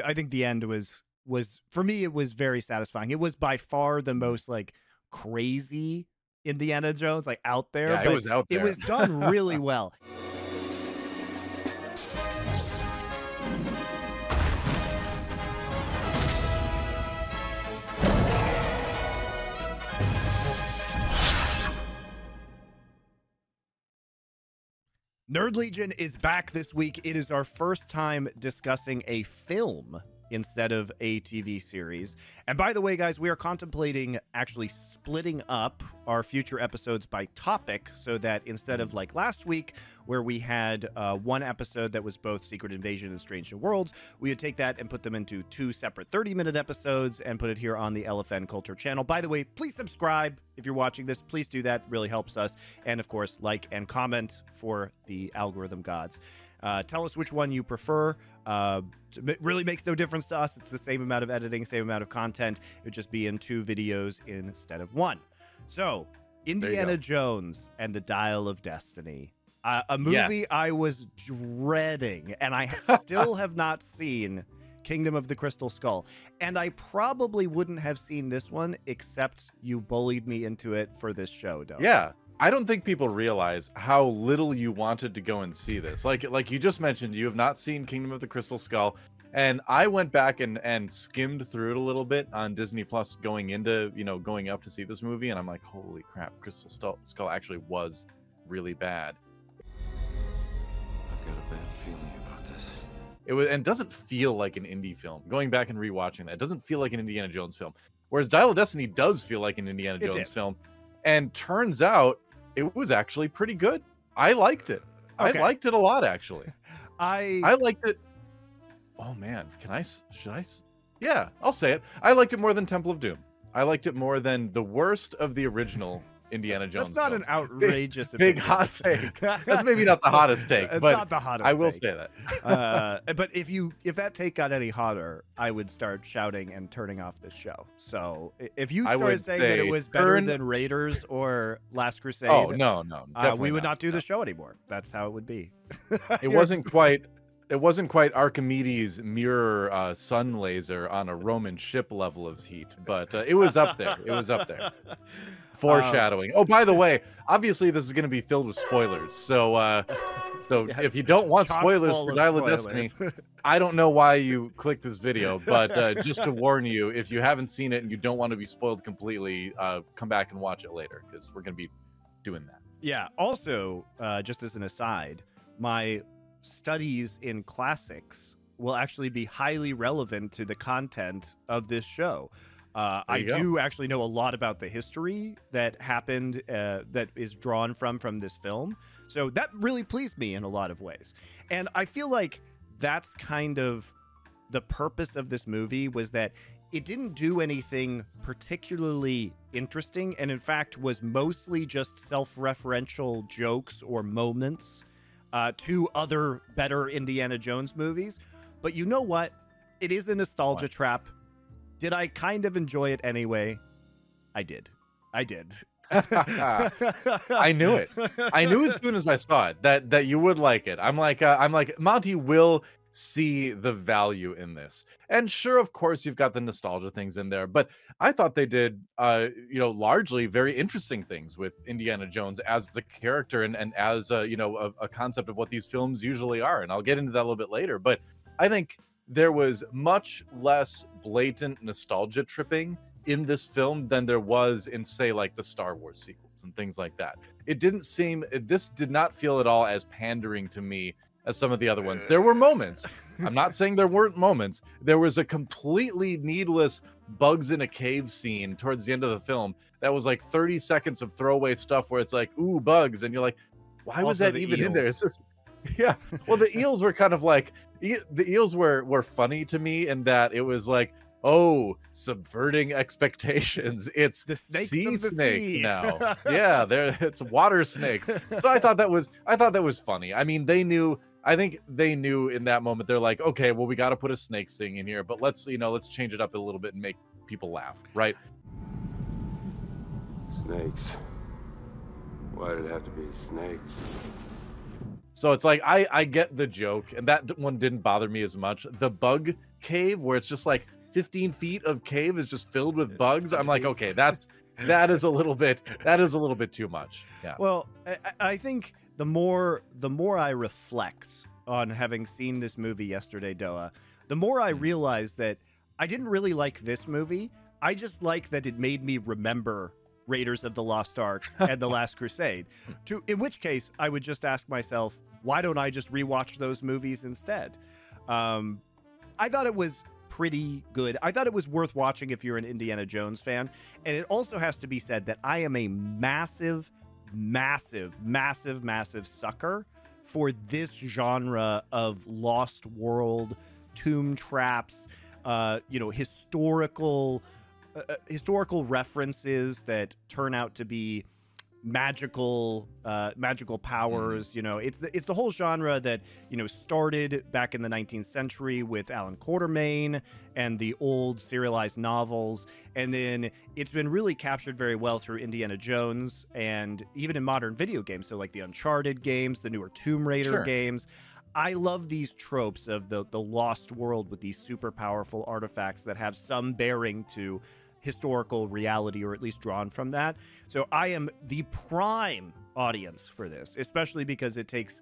I think the end was for me, it was very satisfying. It was by far the most like crazy Indiana Jones, like out there. Yeah, but it was out there. It was done really well. Nerd Legion is back this week. It is our first time discussing a film instead of a TV series. And by the way, guys, we are contemplating actually splitting up our future episodes by topic so that instead of like last week, where we had one episode that was both Secret Invasion and Strange New Worlds, we would take that and put them into two separate 30-minute episodes and put it here on the LFN Culture channel. By the way, please subscribe if you're watching this. Please do that. It really helps us. And of course, like and comment for the algorithm gods. Tell us which one you prefer. It really makes no difference to us. It's the same amount of editing, same amount of content. It would just be in 2 videos instead of 1. So, Indiana Jones and the Dial of Destiny. A movie I was dreading, and I still have not seen Kingdom of the Crystal Skull. And I probably wouldn't have seen this one except you bullied me into it for this show, Doe. Yeah. I don't think people realize how little you wanted to go and see this. Like you just mentioned, you have not seen Kingdom of the Crystal Skull. And I went back and skimmed through it a little bit on Disney Plus going into, going up to see this movie. And I'm like, holy crap, Crystal Skull actually was really bad. I've got a bad feeling about this. It was, and doesn't feel like an indie film. Going back and rewatching that, it doesn't feel like an Indiana Jones film. Whereas Dial of Destiny does feel like an Indiana Jones film. And turns out it was actually pretty good. I liked it. Okay. I liked it a lot, actually. I liked it. Oh man, yeah, I'll say it. I liked it more than Temple of Doom. I liked it more than the worst of the original Indiana Jones. That's not films. an outrageous big hot take. That's maybe not the hottest take. It's but not the hottest I will take. say that. But if that take got any hotter, I would start shouting and turning off this show. So if you started saying that it was better than Raiders or Last Crusade, no, we would not do the show anymore. That's how it would be. It wasn't quite Archimedes' mirror sun laser on a Roman ship level of heat, but it was up there. It was up there. Foreshadowing. Oh, by the way, obviously this is going to be filled with spoilers. So Yes. if you don't want spoilers for Dial of Destiny, I don't know why you clicked this video, but just to warn you, if you haven't seen it and you don't want to be spoiled completely, come back and watch it later because we're going to be doing that. Yeah. Also, just as an aside, my studies in classics will actually be highly relevant to the content of this show. I do actually know a lot about the history that happened that is drawn from this film. So that really pleased me in a lot of ways. And I feel like that's kind of the purpose of this movie, was that it didn't do anything particularly interesting, and in fact was mostly just self-referential jokes or moments to other better Indiana Jones movies. But you know what? It is a nostalgia trap. Did I kind of enjoy it anyway? I did. I knew it. I knew as soon as I saw it that you would like it. I'm like Monty will see the value in this. And sure, of course, you've got the nostalgia things in there, but I thought they did largely very interesting things with Indiana Jones as a character and as a concept of what these films usually are. And I'll get into that a little bit later, but I think there was much less blatant nostalgia tripping in this film than there was in, say, like the Star Wars sequels and things like that. This did not feel at all as pandering to me as some of the other ones. There were moments. I'm not saying there weren't moments. There was a completely needless bugs in a cave scene towards the end of the film that was like 30 seconds of throwaway stuff where it's like, ooh, bugs. And you're like, why was that even in there? It's just, yeah. Well, the eels were kind of like, the eels were funny to me in that it was like, oh, subverting expectations. It's the snakes sea of the snakes sea. now. Yeah, it's water snakes. So I thought that was funny. I mean, I think they knew in that moment, they're like, okay, well, we got to put a snake thing in here, but let's change it up a little bit and make people laugh, right? Snakes. Why did it have to be snakes? So it's like, I get the joke, and that one didn't bother me as much. The bug cave where it's just like 15 feet of cave is just filled with bugs. I'm like, okay, that is a little bit too much. Yeah. Well, I think the more I reflect on having seen this movie yesterday, Doa, the more I realize that I didn't really like this movie. I just like that it made me remember Raiders of the Lost Ark and The Last Crusade. In which case, I would just ask myself, why don't I just rewatch those movies instead? I thought it was pretty good. I thought it was worth watching if you're an Indiana Jones fan. And it also has to be said that I am a massive sucker for this genre of Lost World, tomb traps, historical references that turn out to be magical powers. It's the whole genre that started back in the 19th century with Alan Quatermain and the old serialized novels, and then it's been really captured very well through Indiana Jones and even in modern video games, so like the Uncharted games, the newer Tomb Raider games. I love these tropes of the lost world with these super powerful artifacts that have some bearing to historical reality, or at least drawn from that. So I am the prime audience for this, especially because it takes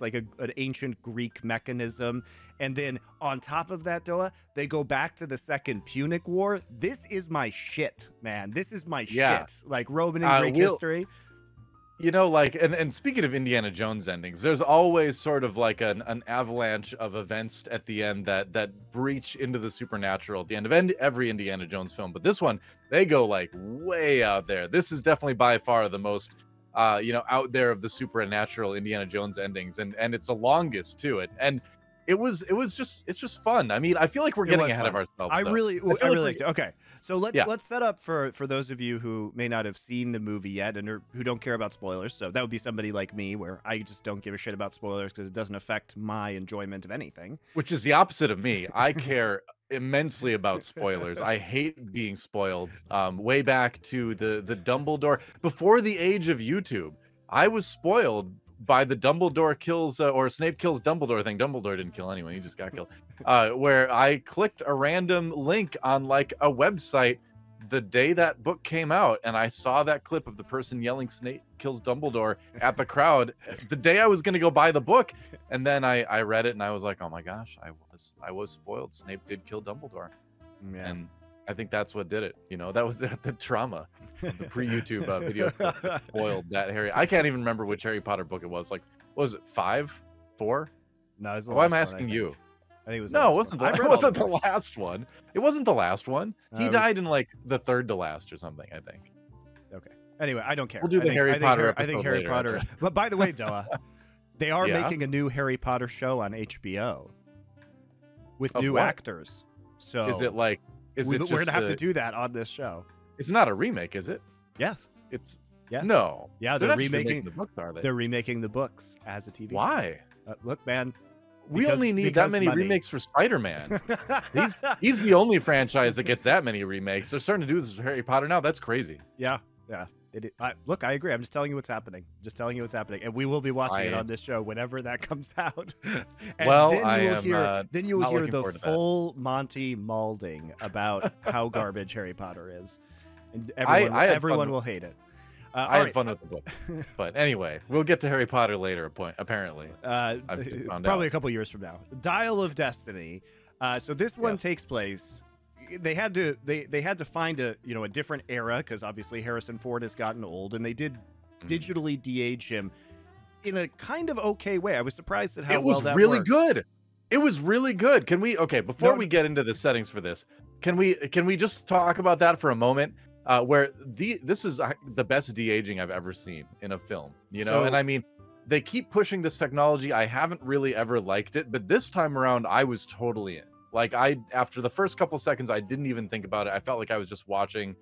like an ancient Greek mechanism, and then on top of that, Doa, they go back to the Second Punic War. This is my shit, man. This is my shit. Like Roman and Greek history. And speaking of Indiana Jones endings, there's always sort of like an avalanche of events at the end that breach into the supernatural at the end of every Indiana Jones film. But this one, they go like way out there. This is definitely by far the most, out there of the supernatural Indiana Jones endings, and it's the longest too. It's just fun. I mean, I feel like we're getting ahead of ourselves. I really liked it. Okay, so let's set up for those of you who may not have seen the movie yet and who don't care about spoilers. So that would be somebody like me, where I just don't give a shit about spoilers because it doesn't affect my enjoyment of anything. Which is the opposite of me. I care immensely about spoilers. I hate being spoiled. Way back to the Dumbledore, before the age of YouTube, I was spoiled by the Dumbledore kills or Snape kills Dumbledore thing. Dumbledore didn't kill anyone, he just got killed. Where I clicked a random link on like a website the day that book came out, and I saw that clip of the person yelling Snape kills Dumbledore at the crowd the day I was going to go buy the book. And then I read it and I was like, oh my gosh, I was spoiled. Snape did kill Dumbledore. Yeah. And I think that's what did it. That was the trauma of the pre-YouTube video that spoiled that Harry. I can't even remember which Harry Potter book it was. Like, what was it, 5, 4? No, it was the Why last am I one, asking you? I think it was No, it wasn't. It wasn't the last one. It wasn't the last one. He died in like the third to last or something, I think. Okay. Anyway, I don't care. We'll do the Harry Potter episode I think Harry later, Potter. But by the way, Doa, they are making a new Harry Potter show on HBO with new actors. So is it like? We're gonna have to do that on this show. It's not a remake, is it? Yes. It's no. Yeah, they're remaking the books, are they? They're remaking the books as a TV. Why? Look, man. We only need that many remakes for Spider-Man. he's the only franchise that gets that many remakes. They're starting to do this with Harry Potter now. That's crazy. Yeah. Look, I agree. I'm just telling you what's happening. And we will be watching it on this show whenever that comes out. And then you will hear the full Monty malding about how garbage Harry Potter is, and everyone will hate it. I had fun with the book, but anyway, we'll get to Harry Potter later. Apparently, probably a couple years from now. Dial of Destiny. So this one takes place. They had to find a different era, because obviously Harrison Ford has gotten old, and they did digitally de-age him in a kind of okay way. I was surprised at how well that worked. Good. It was really good. Can we before we get into the settings for this, can we just talk about that for a moment? Where this is the best de-aging I've ever seen in a film, and I mean, they keep pushing this technology. I haven't really ever liked it, but this time around, I was totally in. Like, after the first couple seconds, I didn't even think about it. I felt like I was just watching,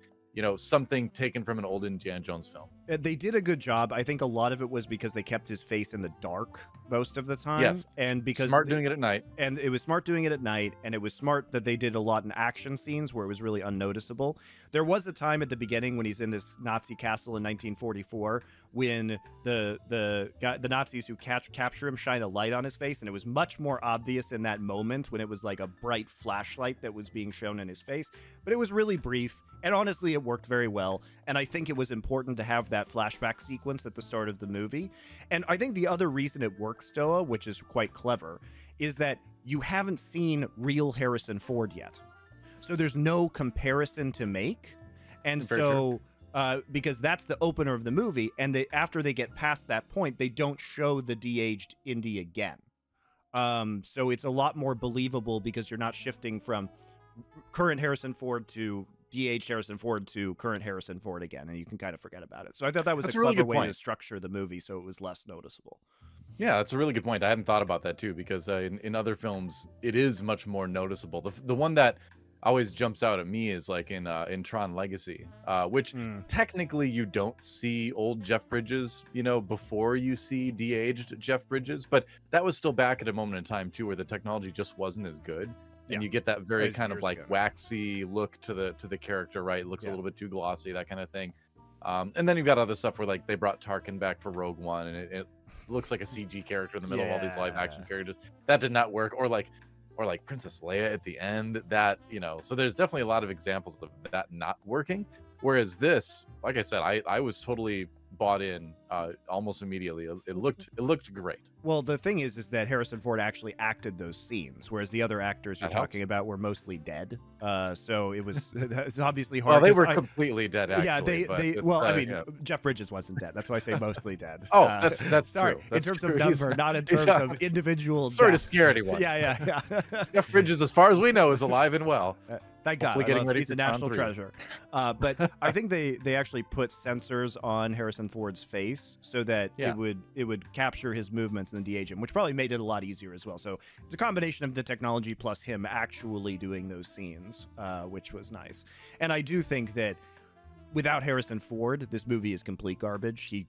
something taken from an old Indiana Jones film. They did a good job. I think a lot of it was because they kept his face in the dark most of the time. Yes. And because Smart doing it at night. And it was smart doing it at night, and it was smart that they did a lot in action scenes where it was really unnoticeable. There was a time at the beginning when he's in this Nazi castle in 1944 when the Nazis who capture him shine a light on his face, and it was much more obvious in that moment when it was like a bright flashlight that was being shown in his face. But it was really brief, and honestly, it worked very well. And I think it was important to have that flashback sequence at the start of the movie. And I think the other reason it works, DoA, which is quite clever, is that you haven't seen real Harrison Ford yet. So there's no comparison to make. And Very so because that's the opener of the movie, and after they get past that point, they don't show the de-aged Indy again. So it's a lot more believable because you're not shifting from current Harrison Ford to de-aged Harrison Ford to current Harrison Ford again, and you can kind of forget about it. So I thought that was That's a a really clever good way to point. structure the movie so it was less noticeable. Yeah, that's a really good point. I hadn't thought about that too, because in other films, it is much more noticeable. The one that always jumps out at me is like in Tron Legacy, which technically you don't see old Jeff Bridges, before you see de-aged Jeff Bridges, but that was still back at a moment in time too, where the technology just wasn't as good. And you get that very kind of like waxy look to the character, right? It looks a little bit too glossy, that kind of thing. And then you've got other stuff where like they brought Tarkin back for Rogue One, and it looks like a CG character in the middle of all these live action characters. That did not work. Or like Princess Leia at the end, that, so there's definitely a lot of examples of that not working. Whereas this, like I said, I was totally bought in almost immediately. It looked great. Well, the thing is that Harrison Ford actually acted those scenes, whereas the other actors you're talking about were mostly dead. So it was it's obviously hard. Well, they were completely dead. Actually, Jeff Bridges wasn't dead. That's why I say mostly dead. Oh, that's sorry. true. That's in terms true. of number, not in terms of individual. Sorry death. to scare anyone. Yeah. Jeff Bridges, as far as we know, is alive and well. Thank God. He's a national treasure. But I think they actually put sensors on Harrison Ford's face so that it would capture his movements and de-age him, which probably made it a lot easier as well. So it's a combination of the technology plus him actually doing those scenes, which was nice. And I do think that without Harrison Ford, this movie is complete garbage. He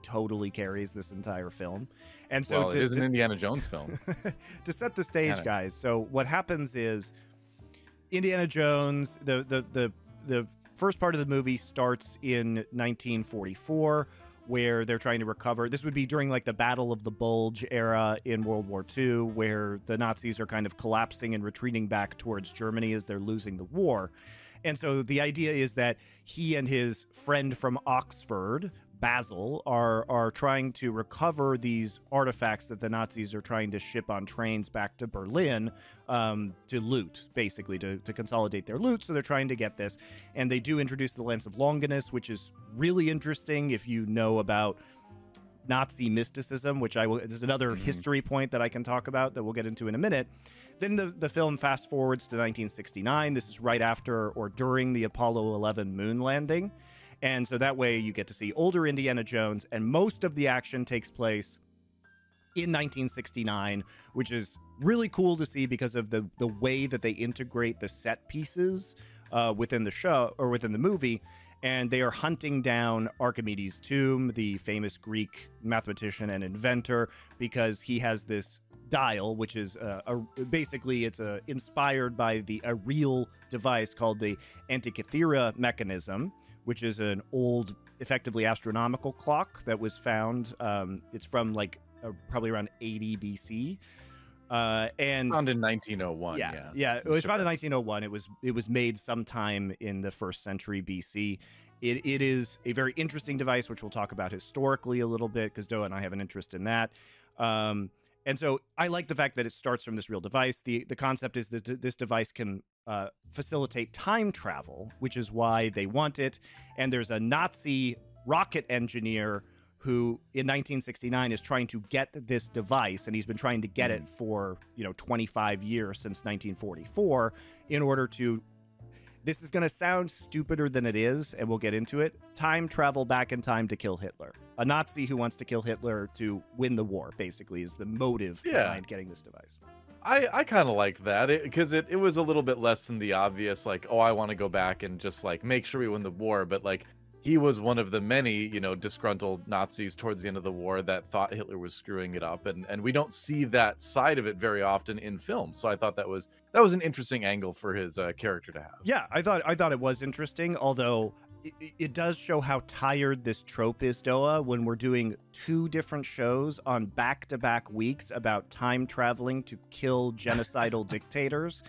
totally carries this entire film. And so it is an Indiana Jones film. To set the stage, guys. So what happens is Indiana Jones, the first part of the movie starts in 1944, where they're trying to recover. This would be during like the Battle of the Bulge era in World War II, where the Nazis are kind of collapsing and retreating back towards Germany as they're losing the war. And so the idea is that he and his friend from Oxford, Basil, are trying to recover these artifacts that the Nazis are trying to ship on trains back to Berlin to loot, basically, to consolidate their loot. So they're trying to get this. And they do introduce the Lance of Longinus, which is really interesting if you know about Nazi mysticism, which there's another history point that I can talk about that we'll get into in a minute. Then the film fast forwards to 1969. This is right after or during the Apollo 11 moon landing. And so that way you get to see older Indiana Jones, and most of the action takes place in 1969, which is really cool to see because of the way that they integrate the set pieces within the show or within the movie. And they are hunting down Archimedes' tomb, the famous Greek mathematician and inventor, because he has this dial, which is basically it's inspired by a real device called the Antikythera Mechanism, which is an old, effectively astronomical clock that was found. It's from like probably around 80 BC. And found in 1901. Yeah. It was found in 1901. It was made sometime in the 1st century BC. It is a very interesting device, which we'll talk about historically a little bit, because DoA and I have an interest in that. And so I like the fact that it starts from this real device. The concept is that this device can facilitate time travel, which is why they want it. And there's a Nazi rocket engineer who in 1969 is trying to get this device, and he's been trying to get it for 25 years since 1944 in order to, this is going to sound stupider than it is, and we'll get into it, time travel back in time to kill Hitler. A Nazi who wants to kill Hitler to win the war, basically, is the motive behind getting this device. I kind of liked that because it was a little bit less than the obvious, like, oh, I want to go back and just like make sure we win the war, but like he was one of the many, disgruntled Nazis towards the end of the war that thought Hitler was screwing it up, and we don't see that side of it very often in film. So I thought that was an interesting angle for his character to have. Yeah, I thought it was interesting, although it does show how tired this trope is, DoA, when we're doing 2 different shows on back-to-back weeks about time traveling to kill genocidal dictators.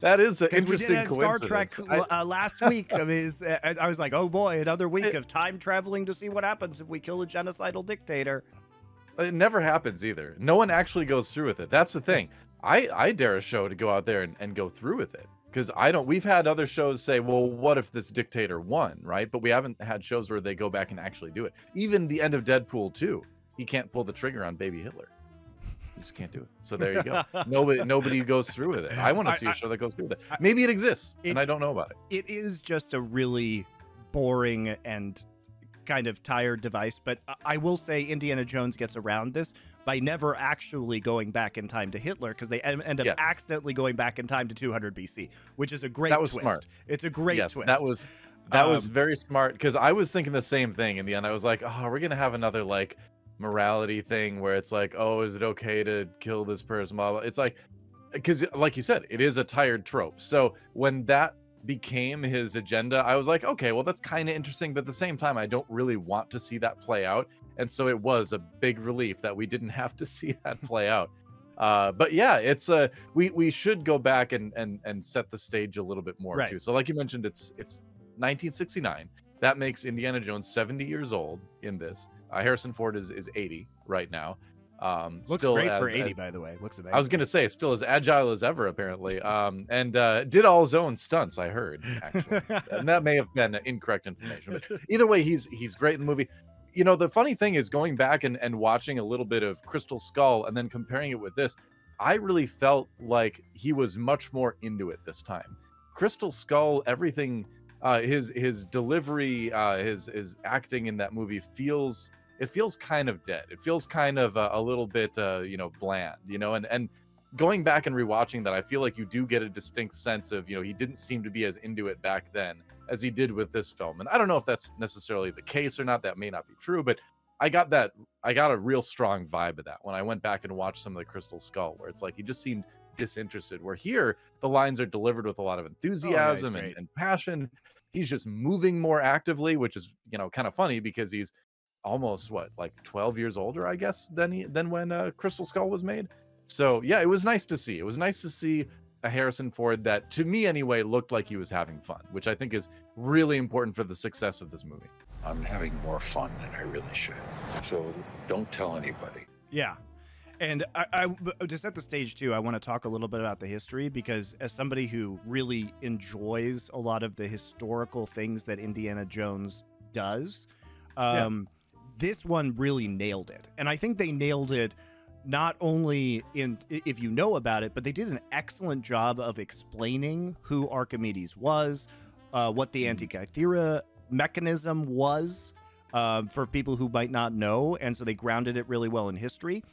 That is an interesting we did Star Trek coincidence. last week. I mean, I was like, oh boy, another week of time traveling to see what happens if we kill a genocidal dictator. It never happens either. No one actually goes through with it. That's the thing. I dare a show to go out there and go through with it. Because we've had other shows say, well, what if this dictator won, right? But we haven't had shows where they go back and actually do it. Even the end of Deadpool 2, he can't pull the trigger on baby Hitler. He just can't do it. So there you go. Nobody goes through with it. I want to see a show that goes through with it. Maybe it exists, and I don't know about it. It is just a really boring and kind of tired device, but I will say Indiana Jones gets around this by never actually going back in time to Hitler, because they end up accidentally going back in time to 200 BC, which is a great twist. Smart. It's a great twist. That was very smart, because I was thinking the same thing in the end. I was like, oh, we're gonna have another like morality thing where it's like, oh, is it okay to kill this person? Blah, blah. It's like, because like you said, it is a tired trope. So when that became his agenda, I was like, okay, well, that's kind of interesting, but at the same time, I don't really want to see that play out. And so it was a big relief that we didn't have to see that play out. But yeah, it's we should go back and set the stage a little bit more too. So like you mentioned, it's 1969. That makes Indiana Jones 70 years old in this. Harrison Ford is 80 right now. Looks still great for 80, by the way. Looks amazing. I was gonna say, it's still as agile as ever, apparently. And did all his own stunts, I heard, actually. And that may have been incorrect information, but either way, he's great in the movie. The funny thing is, going back and watching a little bit of Crystal Skull and then comparing it with this, I really felt like he was much more into it this time. Crystal Skull, everything, his delivery, his acting in that movie feels kind of dead. It feels kind of a little bit, bland, and going back and rewatching that, I feel like you do get a distinct sense of, he didn't seem to be as into it back then as he did with this film. And I don't know if that's necessarily the case or not. That may not be true, but I got a real strong vibe of that when I went back and watched some of the Crystal Skull, where it's like he just seemed disinterested, where here the lines are delivered with a lot of enthusiasm and passion. He's just moving more actively, which is, kind of funny because he's almost 12 years older, I guess, than when Crystal Skull was made. So yeah, it was nice to see. It was nice to see a Harrison Ford that, to me anyway, looked like he was having fun, which I think is really important for the success of this movie. I'm having more fun than I really should. So don't tell anybody. Yeah. And I to set the stage too, I want to talk a little bit about the history, because as somebody who really enjoys a lot of the historical things that Indiana Jones does, this one really nailed it. And I think they nailed it not only if you know about it, but they did an excellent job of explaining who Archimedes was, what the Antikythera Mechanism was, for people who might not know. And so they grounded it really well in history.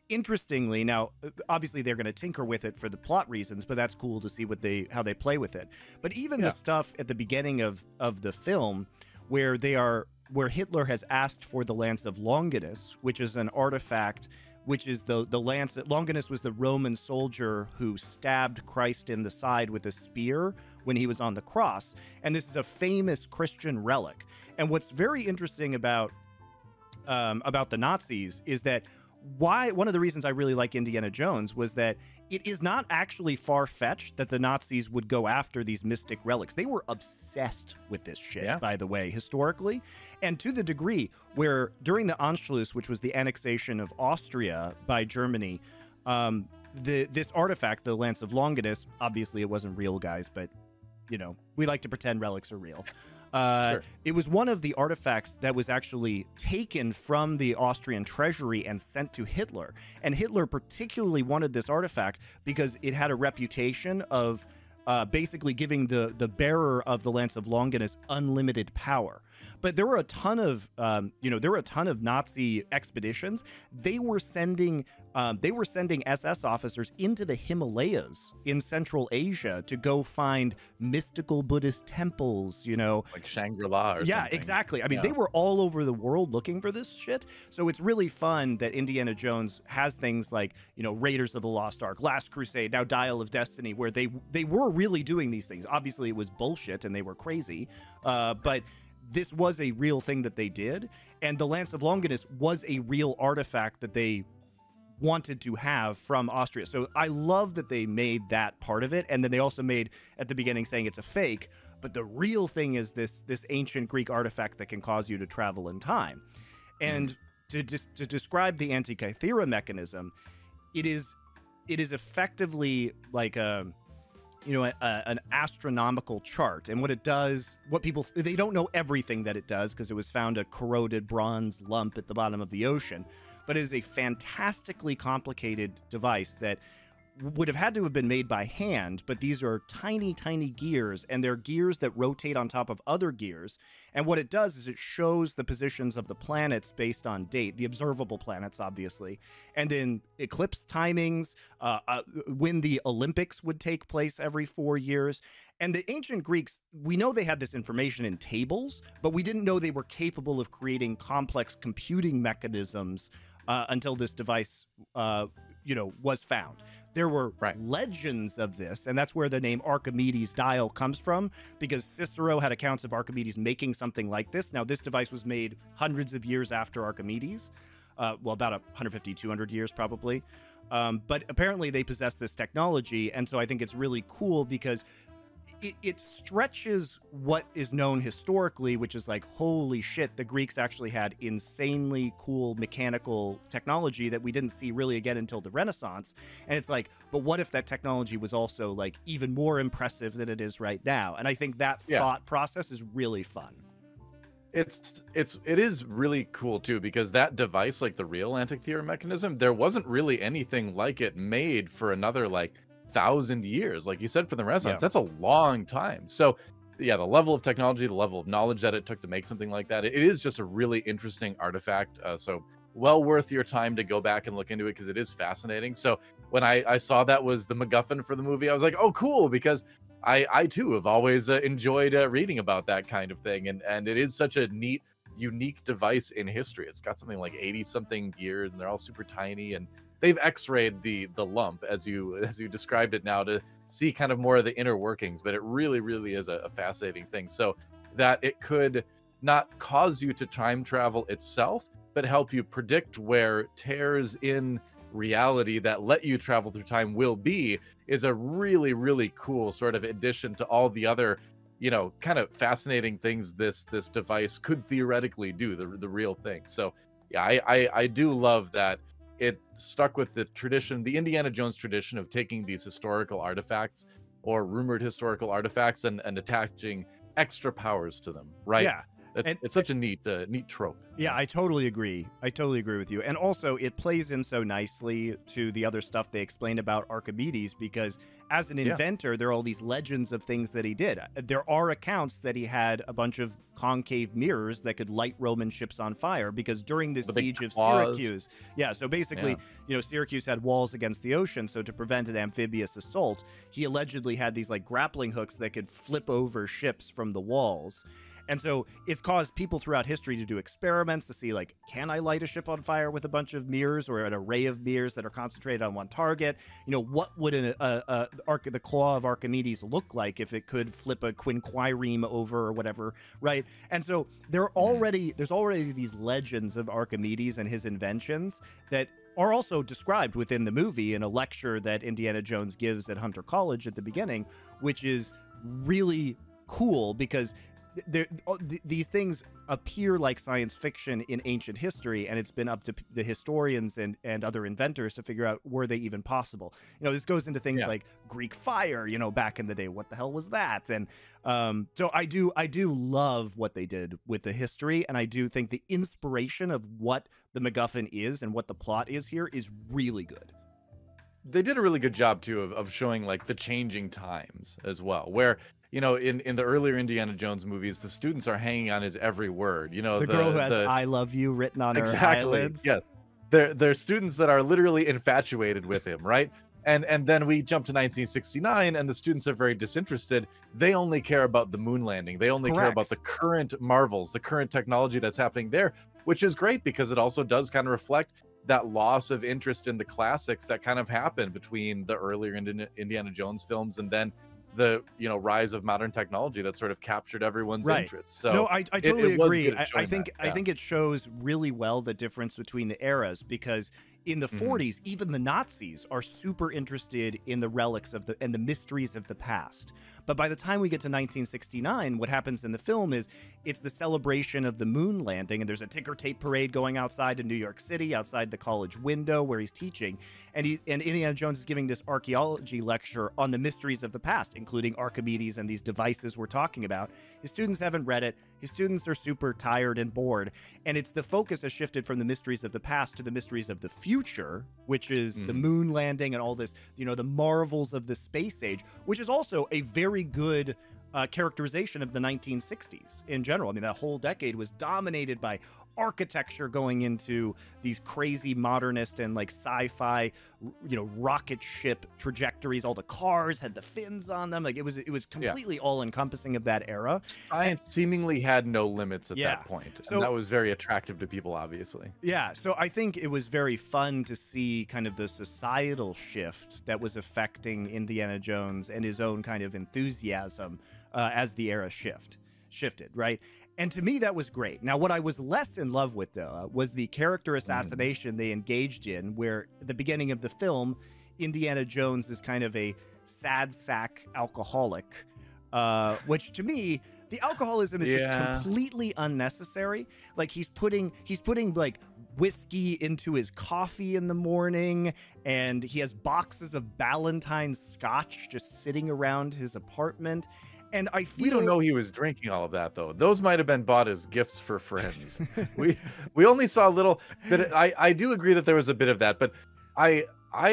Interestingly, now, obviously they're going to tinker with it for the plot reasons, but that's cool to see how they play with it. But even the stuff at the beginning of the film where Hitler has asked for the Lance of Longinus, which is an artifact, which is the lance. Longinus was the Roman soldier who stabbed Christ in the side with a spear when he was on the cross. And this is a famous Christian relic. And what's very interesting about the Nazis is that one of the reasons I really like Indiana Jones was that it is not actually far-fetched that the Nazis would go after these mystic relics. They were obsessed with this shit, by the way, historically, and to the degree where during the Anschluss, which was the annexation of Austria by Germany, this artifact, the Lance of Longinus, obviously it wasn't real, guys, but we like to pretend relics are real. Sure. It was one of the artifacts that was actually taken from the Austrian treasury and sent to Hitler. And Hitler particularly wanted this artifact because it had a reputation of basically giving the bearer of the Lance of Longinus unlimited power. But there were a ton of, there were a ton of Nazi expeditions. They were sending SS officers into the Himalayas in Central Asia to go find mystical Buddhist temples, like Shangri-La or yeah, something. exactly. I mean, they were all over the world looking for this shit. So it's really fun that Indiana Jones has things like, Raiders of the Lost Ark, Last Crusade, now Dial of Destiny, where they were really doing these things. Obviously, it was bullshit and they were crazy, but this was a real thing that they did. And the Lance of Longinus was a real artifact that they wanted to have from Austria. So I love that they made that part of it. And then they also made at the beginning saying it's a fake, but the real thing is this ancient Greek artifact that can cause you to travel in time. And to describe the Antikythera mechanism, it is effectively like an astronomical chart. And what it does, they don't know everything that it does because it was found a corroded bronze lump at the bottom of the ocean, but it is a fantastically complicated device that would have had to have been made by hand, but these are tiny, tiny gears, and they're gears that rotate on top of other gears. And what it does is it shows the positions of the planets based on date, the observable planets, obviously, and then eclipse timings, when the Olympics would take place every 4 years. And the ancient Greeks, we know they had this information in tables, but we didn't know they were capable of creating complex computing mechanisms until this device was found. There were legends of this, and that's where the name Archimedes dial comes from, because Cicero had accounts of Archimedes making something like this. Now, this device was made hundreds of years after Archimedes, about 150, 200 years probably. But apparently they possess this technology, and so I think it's really cool because it stretches what is known historically, which is like, holy shit, the Greeks actually had insanely cool mechanical technology that we didn't see really again until the Renaissance. And it's like, but what if that technology was also like even more impressive than it is right now? And I think that thought process is really fun. It is really cool too, because that device, like the real Antikythera mechanism, there wasn't really anything like it made for another 1,000 years, like you said, for the Renaissance. That's a long time. So the level of technology, the level of knowledge that it took to make something like that, it is just a really interesting artifact. So well worth your time to go back and look into it, because it is fascinating. So when I saw that was the MacGuffin for the movie, I was like, oh cool, because I too have always enjoyed reading about that kind of thing, and it is such a neat, unique device in history. It's got something like 80 something gears, and they're all super tiny, and they've x-rayed the lump as you described it now to see kind of more of the inner workings. But it really, really is a fascinating thing. So that it could not cause you to time travel itself, but help you predict where tears in reality that let you travel through time will be, is a really, really cool sort of addition to all the other, kind of fascinating things this device could theoretically do, the real thing. So yeah, I do love that it stuck with the tradition, the Indiana Jones tradition, of taking these historical artifacts or rumored historical artifacts and attaching extra powers to them, right? Yeah. It's such a neat trope. Yeah, I totally agree. I totally agree with you. And also, it plays in so nicely to the other stuff they explained about Archimedes, because as an inventor, there are all these legends of things that he did. There are accounts that he had a bunch of concave mirrors that could light Roman ships on fire, because during the siege of Syracuse, so basically, Syracuse had walls against the ocean, so to prevent an amphibious assault, he allegedly had these grappling hooks that could flip over ships from the walls. And so it's caused people throughout history to do experiments to see, can I light a ship on fire with a bunch of mirrors, or an array of mirrors that are concentrated on one target? What would the claw of Archimedes look like if it could flip a quinquireme over or whatever, right? And so there's already these legends of Archimedes and his inventions that are also described within the movie in a lecture that Indiana Jones gives at Hunter College at the beginning, which is really cool because these things appear like science fiction in ancient history, and it's been up to the historians and other inventors to figure out, were they even possible? This goes into things like Greek fire, back in the day. What the hell was that? And so I do love what they did with the history, and I do think the inspiration of what the MacGuffin is and what the plot is here is really good. They did a really good job too of showing the changing times as well, where you know, in the earlier Indiana Jones movies, the students are hanging on his every word. You know, The girl who has "I love you" written on her eyelids. Yes, they're students that are literally infatuated with him, right? And then we jump to 1969, and the students are very disinterested. They only care about the moon landing. They only care about the current marvels, the current technology that's happening there, which is great because it also does kind of reflect that loss of interest in the classics that kind of happened between the earlier Indiana Jones films and then the, you know, rise of modern technology that sort of captured everyone's interest. So no, I totally agree. I think that, I think it shows really well the difference between the eras, because in the 40s, even the Nazis are super interested in the relics of the mysteries of the past. But by the time we get to 1969, what happens in the film is it's the celebration of the moon landing, and there's a ticker tape parade going outside in New York City, outside the college window where he's teaching, and Indiana Jones is giving this archaeology lecture on the mysteries of the past, including Archimedes and these devices we're talking about. His students haven't read it. His students are super tired and bored, and it's the focus has shifted from the mysteries of the past to the mysteries of the future, which is the moon landing and all this, you know, the marvels of the space age, which is also a very good characterization of the 1960s in general. I mean, that whole decade was dominated by architecture going into these crazy modernist and like sci-fi, you know, rocket ship trajectories. All the cars had the fins on them. Like it was completely all encompassing of that era. Science seemingly had no limits at that point. So, and that was very attractive to people, obviously. Yeah. So I think it was very fun to see kind of the societal shift that was affecting Indiana Jones and his own kind of enthusiasm as the era shifted, right? And to me, that was great. Now, what I was less in love with, though, was the character assassination they engaged in, where at the beginning of the film, Indiana Jones is kind of a sad sack alcoholic, which to me, the alcoholism is just completely unnecessary. Like he's putting like whiskey into his coffee in the morning, and he has boxes of Ballantine scotch just sitting around his apartment. And I feel we don't know he was drinking all of that, though. Those might have been bought as gifts for friends. we only saw a little bit. I do agree that there was a bit of that, but I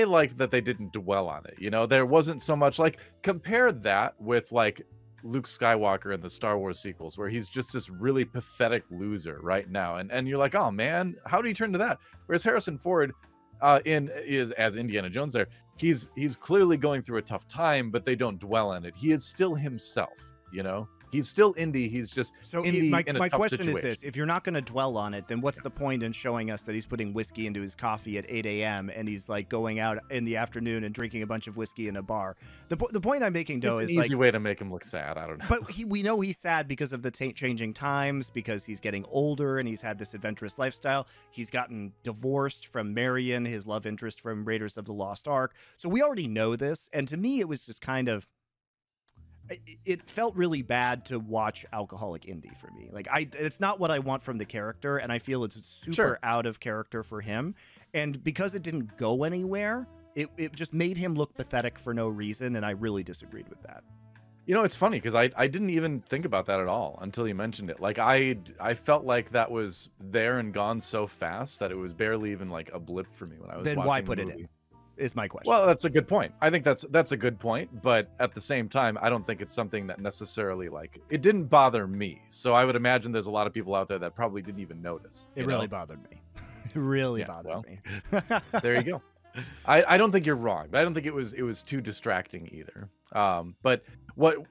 liked that they didn't dwell on it. You know, there wasn't so much. Like, compare that with like Luke Skywalker in the Star Wars sequels, where he's just this really pathetic loser right now, and you're like, oh man, how do you turn to that? Whereas Harrison Ford as Indiana Jones there, he's clearly going through a tough time, but they don't dwell on it. He is still himself, you know. He's still Indy. He's just so Indy my in a tough question situation. is this: if you're not going to dwell on it, then what's the point in showing us that he's putting whiskey into his coffee at 8 a.m. and he's like going out in the afternoon and drinking a bunch of whiskey in a bar? The point I'm making, though, it's is an easy like way to make him look sad. I don't know. But we know he's sad because of the changing times, because he's getting older and he's had this adventurous lifestyle. He's gotten divorced from Marion, his love interest from Raiders of the Lost Ark. So we already know this, and to me, it was just kind of. It felt really bad to watch alcoholic Indy for me. Like it's not what I want from the character, and I feel it's super out of character for him. And because it didn't go anywhere, it just made him look pathetic for no reason, and I really disagreed with that. You know, it's funny because I didn't even think about that at all until you mentioned it. Like I felt like that was there and gone so fast that it was barely even like a blip for me when I was watching. Then why the put movie. it in? Is my question. Well, that's a good point. I think that's a good point, but at the same time, I don't think it's something that necessarily like it didn't bother me. So I would imagine there's a lot of people out there that probably didn't even notice. It really bothered me. It really bothered me. There you go. I don't think you're wrong, but I don't think it was too distracting either. But what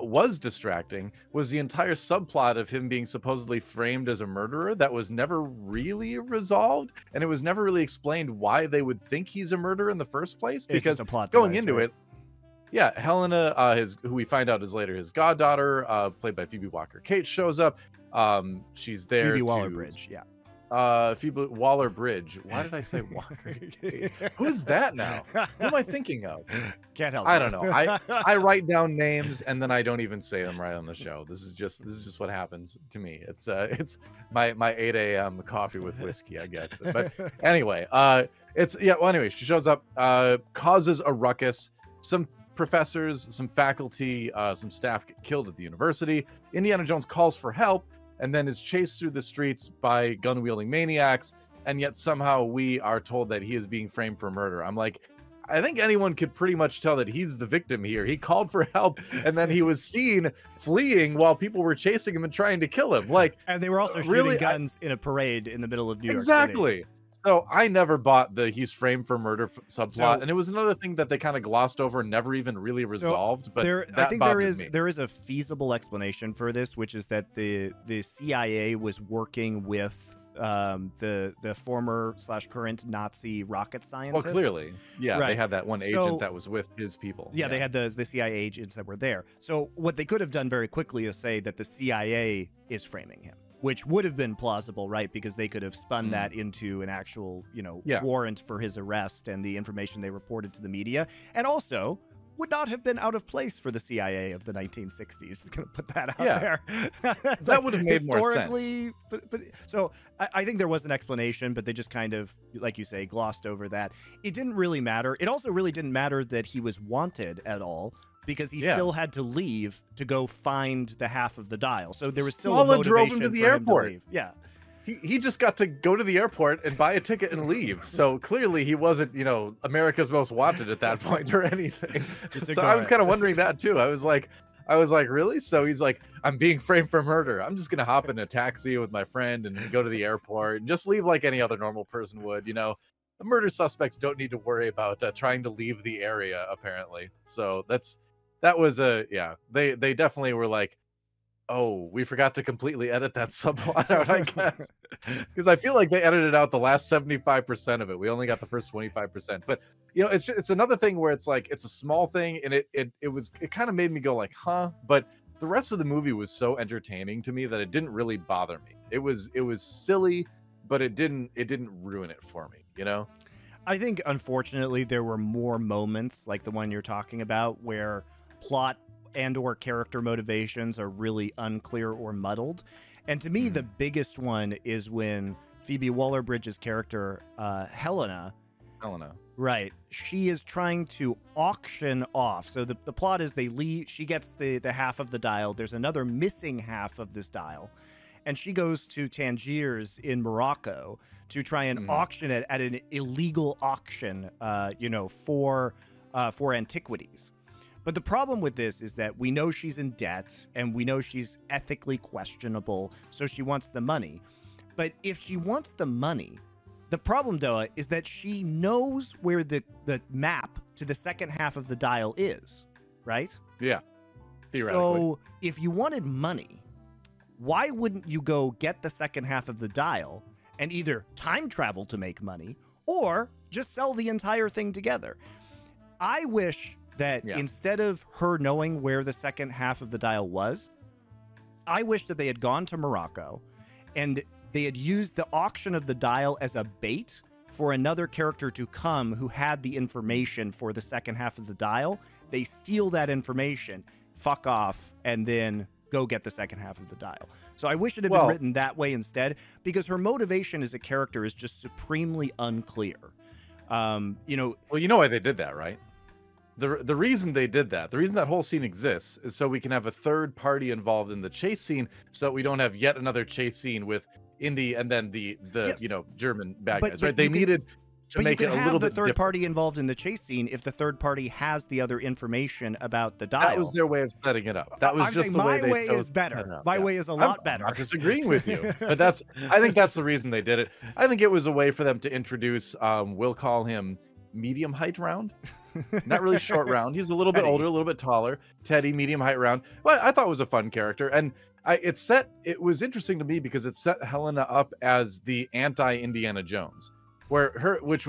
was distracting was the entire subplot of him being supposedly framed as a murderer that was never really resolved, and it was never really explained why they would think he's a murderer in the first place. Because a plot going device, into right? it, Helena, who we find out is later his goddaughter, played by Phoebe Walker-Cates, shows up. She's there. Phoebe Waller-Bridge, yeah. Phoebe Waller-Bridge. Why did I say Walker? Who's that now? Who am I thinking of? Can't help. I don't know. I write down names and then I don't even say them right on the show. This is just what happens to me. It's my 8 a.m. coffee with whiskey, I guess. But anyway, anyway, she shows up, causes a ruckus. Some professors, some faculty, some staff get killed at the university. Indiana Jones calls for help and then is chased through the streets by gun-wielding maniacs, and yet somehow we are told that he is being framed for murder. I'm like, I think anyone could pretty much tell that he's the victim here. He called for help, and then he was seen fleeing while people were chasing him and trying to kill him. Like, and they were also shooting guns in a parade in the middle of New York City. Exactly. So I never bought the he's framed for murder subplot, So- and it was another thing that they kind of glossed over and never even really resolved. But I think there is me. a feasible explanation for this, which is that the CIA was working with the former / current Nazi rocket scientist. Well, clearly, yeah, Right. they had that one agent that was with his people. Yeah, they had the CIA agents that were there. So what they could have done very quickly is say that the CIA is framing him, which would have been plausible, right? Because they could have spun that into an actual, warrant for his arrest and the information they reported to the media. And also would not have been out of place for the CIA of the 1960s. Just gonna put that out there. That would have made more sense. So I think there was an explanation, but they just kind of, like you say, glossed over that. It didn't really matter. It also really didn't matter that he was wanted at all, because he still had to leave to go find the half of the dial. So there was still a motivation drove him to the for airport. him to leave. Yeah. He just got to go to the airport and buy a ticket and leave. So clearly he wasn't, America's Most Wanted at that point or anything. So I was kind of wondering that too. I was like, really? So he's like, I'm being framed for murder. I'm just going to hop in a taxi with my friend and go to the airport and just leave like any other normal person would, The murder suspects don't need to worry about trying to leave the area, apparently. So that was they definitely were like, oh, we forgot to completely edit that subplot out, I guess. Because I feel like they edited out the last 75% of it. We only got the first 25%. But it's another thing where it's like, it's a small thing, and it kind of made me go like, huh? But the rest of the movie was so entertaining to me that it didn't really bother me. It was silly, but it didn't ruin it for me, I think, unfortunately, there were more moments like the one you're talking about where plot and or character motivations are really unclear or muddled. And to me, the biggest one is when Phoebe Waller-Bridge's character, Helena, right, she is trying to auction off. So the plot is they leave, she gets the half of the dial. There's another missing half of this dial. And she goes to Tangiers in Morocco to try and auction it at an illegal auction, for antiquities. But the problem with this is that we know she's in debt and we know she's ethically questionable, so she wants the money. But if she wants the money, the problem, Doa, is that she knows where the map to the second half of the dial is, right? Yeah, theoretically. So if you wanted money, why wouldn't you go get the second half of the dial and either time travel to make money or just sell the entire thing together? I wish that instead of her knowing where the second half of the dial was, I wish that they had gone to Morocco and they had used the auction of the dial as a bait for another character to come who had the information for the second half of the dial. They steal that information, fuck off, and then go get the second half of the dial. So I wish it had been written that way instead, because her motivation as a character is just supremely unclear. Well, you know why they did that, right? The reason they did that, the reason that whole scene exists, is so we can have a third party involved in the chase scene, so that we don't have yet another chase scene with Indy and then the German bad guys, right? They needed to make it a little bit different. The third party involved in the chase scene if the third party has the other information about the dial. That was their way of setting it up. That was just the way they chose. My way is better. My way is a lot better. I'm not disagreeing with you, but I think that's the reason they did it. I think it was a way for them to introduce, we'll call him medium height round. Not really short round. He's a little bit older, a little bit taller. Teddy, medium height round. But I thought it was a fun character. And it was interesting to me because it set Helena up as the anti-Indiana Jones, which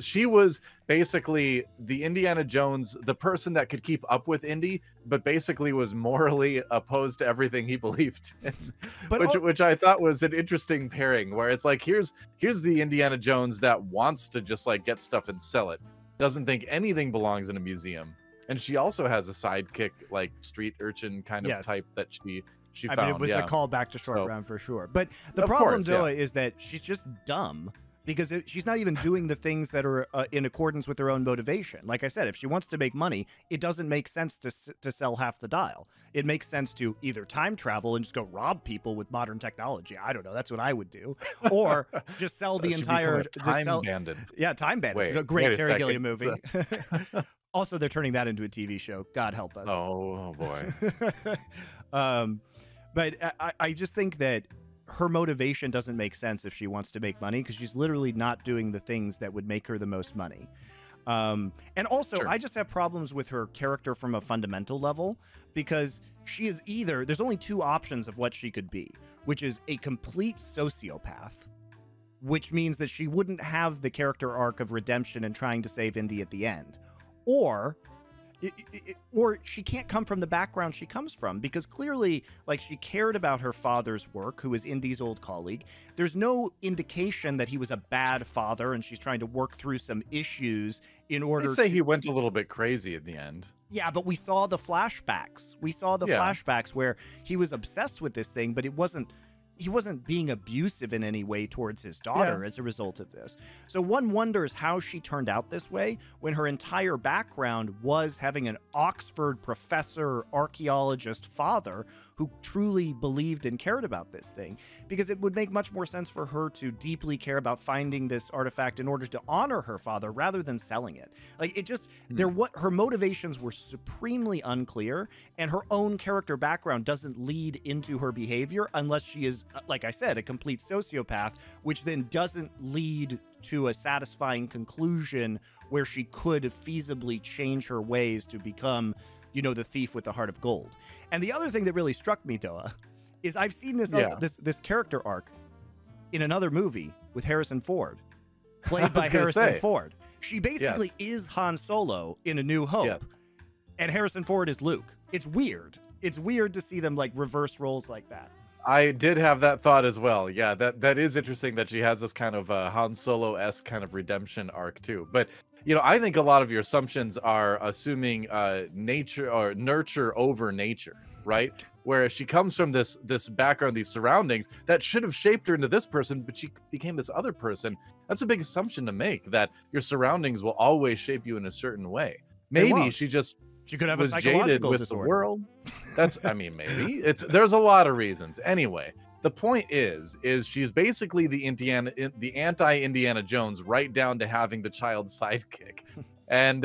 she was basically the Indiana Jones, the person that could keep up with Indy, but basically was morally opposed to everything he believed in. Which I thought was an interesting pairing, where it's like, here's the Indiana Jones that wants to just like get stuff and sell it. Doesn't think anything belongs in a museum. And she also has a sidekick, like street urchin kind of type that she found. I mean, it was a call back to Short Round for sure. But the problem, Doa, is that she's just dumb. because she's not even doing the things that are in accordance with her own motivation. Like I said, if she wants to make money, it doesn't make sense to sell half the dial. It makes sense to either time travel and just go rob people with modern technology. I don't know. That's what I would do. Or just sell the entire time bandit. Yeah, Time Bandit. Wait, a great wait a Terry second. Gilliam movie. Also, they're turning that into a TV show. God help us. Oh boy. But I just think that her motivation doesn't make sense if she wants to make money, because she's literally not doing the things that would make her the most money. And also, Sure. I just have problems with her character from a fundamental level, because she is either, there's only two options of what she could be, which is a complete sociopath, which means that she wouldn't have the character arc of redemption and trying to save Indy at the end. Or she can't come from the background she comes from, because clearly, like, she cared about her father's work, who is Indy's old colleague. There's no indication that he was a bad father and she's trying to work through some issues in order They say he went a little bit crazy in the end. Yeah, but we saw the flashbacks. We saw the flashbacks where he was obsessed with this thing, but he wasn't being abusive in any way towards his daughter as a result of this. So one wonders how she turned out this way when her entire background was having an Oxford professor, archaeologist father who truly believed and cared about this thing, because it would make much more sense for her to deeply care about finding this artifact in order to honor her father rather than selling it. Like, it just, her motivations were supremely unclear, and her own character background doesn't lead into her behavior unless she is, like I said, a complete sociopath, which then doesn't lead to a satisfying conclusion where she could feasibly change her ways to become, you know, the thief with the heart of gold. And the other thing that really struck me, Doa, is I've seen this this character arc in another movie with Harrison Ford, played by Harrison Ford. She basically is Han Solo in A New Hope, and Harrison Ford is Luke. It's weird. It's weird to see them like reverse roles like that. I did have that thought as well. Yeah, that is interesting that she has this kind of Han Solo-esque kind of redemption arc too. But you know, I think a lot of your assumptions are assuming nature or nurture over nature, right? Where she comes from this background, these surroundings that should have shaped her into this person, but she became this other person. That's a big assumption to make, that your surroundings will always shape you in a certain way. Maybe she could have a psychological with disorder. The world. That's, I mean, maybe there's a lot of reasons. Anyway, the point is she's basically the anti-Indiana Jones, right down to having the child sidekick, and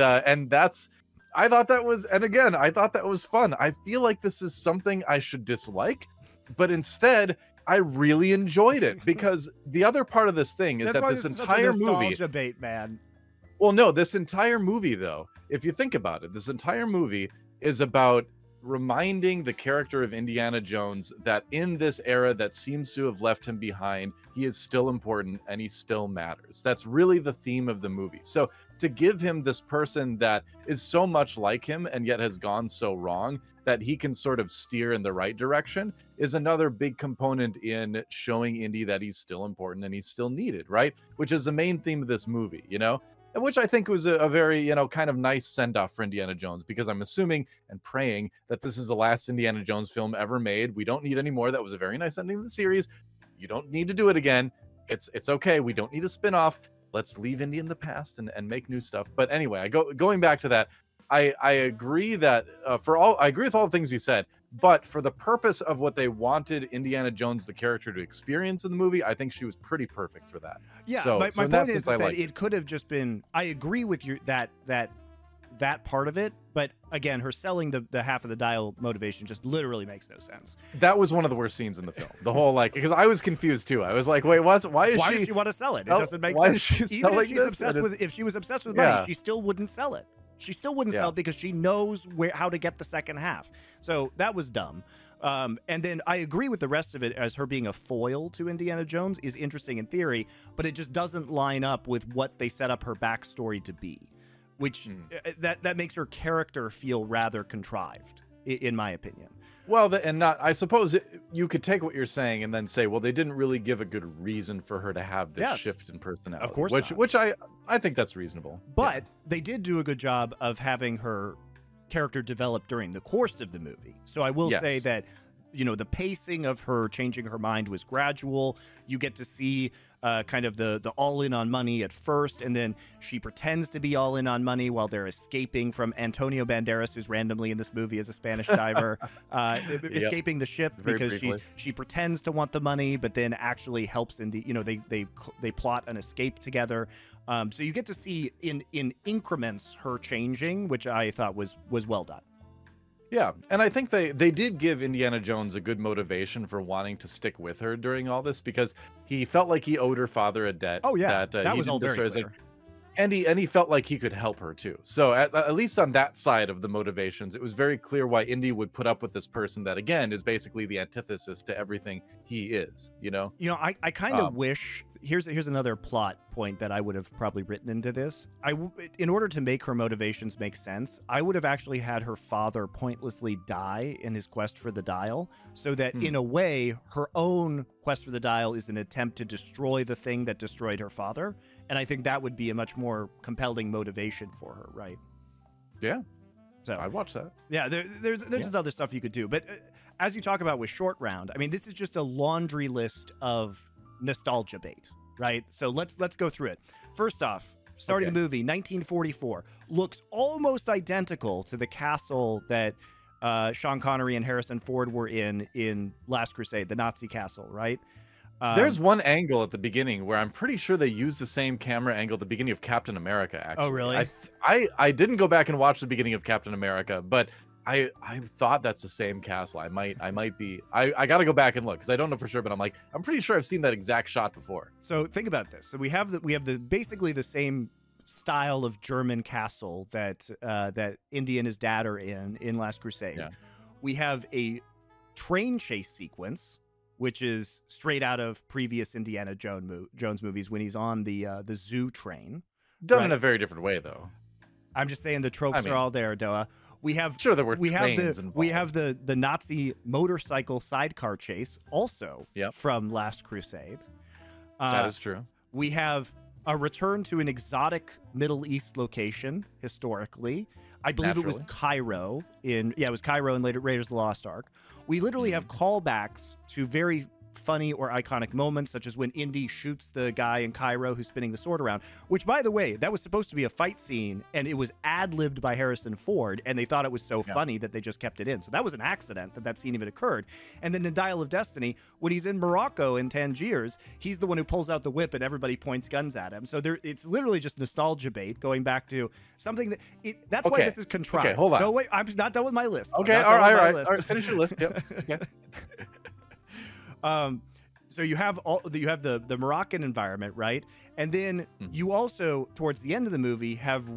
that's, I thought that was fun. I feel like this is something I should dislike, but instead I really enjoyed it, because the other part of this thing is that this entire movie, debate, man. Well, no, this entire movie, though, if you think about it, this entire movie is about reminding the character of Indiana Jones that in this era that seems to have left him behind, he is still important and he still matters. That's really the theme of the movie. So to give him this person that is so much like him and yet has gone so wrong that he can sort of steer in the right direction is another big component in showing Indy that he's still important and he's still needed, right? Which is the main theme of this movie, you know? And which I think was a very, you know, kind of nice send-off for Indiana Jones, because I'm assuming and praying that this is the last Indiana Jones film ever made. We don't need any more. That was a very nice ending of the series. You don't need to do it again. It's okay. We don't need a spin-off. Let's leave Indy in the past and make new stuff. But anyway, going back to that, I agree that I agree with all the things you said, but for the purpose of what they wanted Indiana Jones, the character, to experience in the movie, I think she was pretty perfect for that. Yeah, so, my point is that it could have just been, I agree with you that part of it, but again, her selling the half of the dial motivation just literally makes no sense. That was one of the worst scenes in the film. The whole, like, because I was confused too. I was like, wait, why does she want to sell it? It doesn't make why sense. Is she Even selling if she's this? if she was obsessed with money, she still wouldn't sell it. She still wouldn't sell it because she knows how to get the second half. So that was dumb. And then I agree with the rest of it as her being a foil to Indiana Jones is interesting in theory, but it just doesn't line up with what they set up her backstory to be, which that makes her character feel rather contrived, in my opinion. Well, I suppose you could take what you're saying and then say, well, they didn't really give a good reason for her to have this shift in personality. Of course which I think that's reasonable. But they did do a good job of having her character develop during the course of the movie. So I will say that, you know, the pacing of her changing her mind was gradual. You get to see kind of the all in on money at first, and then she pretends to be all in on money while they're escaping from Antonio Banderas, who's randomly in this movie as a Spanish diver, escaping the ship because she pretends to want the money, but then actually helps in the, you know, they plot an escape together. So you get to see in increments her changing, which I thought was well done. Yeah, and I think they did give Indiana Jones a good motivation for wanting to stick with her during all this, because he felt like he owed her father a debt. Oh yeah, that was all very clear. And he felt like he could help her too. So at least on that side of the motivations, it was very clear why Indy would put up with this person that, again, is basically the antithesis to everything he is. You know, I kind of wish. Here's another plot point that I would have probably written into this. In order to make her motivations make sense, I would have actually had her father pointlessly die in his quest for the dial, so that in a way, her own quest for the dial is an attempt to destroy the thing that destroyed her father. And I think that would be a much more compelling motivation for her, right? Yeah. So I'd watch that. Yeah, there's just other stuff you could do. But as you talk about with Short Round, I mean, this is just a laundry list of nostalgia bait, right? So let's go through it. First off, starting the movie, 1944, looks almost identical to the castle that Sean Connery and Harrison Ford were in Last Crusade, the Nazi castle, right? There's one angle at the beginning where I'm pretty sure they used the same camera angle at the beginning of Captain America, actually. Oh, really? I didn't go back and watch the beginning of Captain America, but I thought that's the same castle. I might be. I got to go back and look because I don't know for sure, but I'm pretty sure I've seen that exact shot before. So think about this. So we have the basically the same style of German castle that Indy and his dad are in Last Crusade. Yeah. We have a train chase sequence, which is straight out of previous Indiana Jones movies when he's on the zoo train. Done in a very different way, though. I'm just saying the tropes are all there, DoA. We have there were trains involved. We have the Nazi motorcycle sidecar chase also from Last Crusade. That is true. We have a return to an exotic Middle East location historically. I believe it was Cairo it was Cairo in later Raiders of the Lost Ark. We literally have callbacks to very funny or iconic moments, such as when Indy shoots the guy in Cairo who's spinning the sword around, which, by the way, that was supposed to be a fight scene, and it was ad-libbed by Harrison Ford, and they thought it was so funny that they just kept it in. So that was an accident that scene even occurred. And then in Dial of Destiny, when he's in Morocco in Tangiers, he's the one who pulls out the whip and everybody points guns at him. So it's literally just nostalgia bait going back to something that's why this is contrived. Okay, hold on. No, wait, I'm not done with my list. Okay, all right. Finish your list. Yep. Okay. So you have the Moroccan environment, right? And then you also, towards the end of the movie, have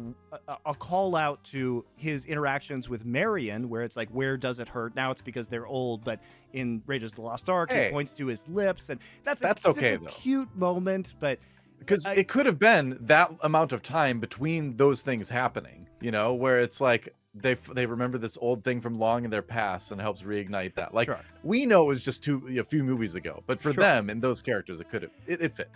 a call out to his interactions with Marion, where it's like, where does it hurt? Now it's because they're old, but in Raiders of the Lost Ark, he points to his lips, and that's okay, though. Cute moment, but because it could have been that amount of time between those things happening, you know, where it's like they remember this old thing from long in their past and helps reignite that. Like we know it was just a few movies ago, but for them and those characters, it fit.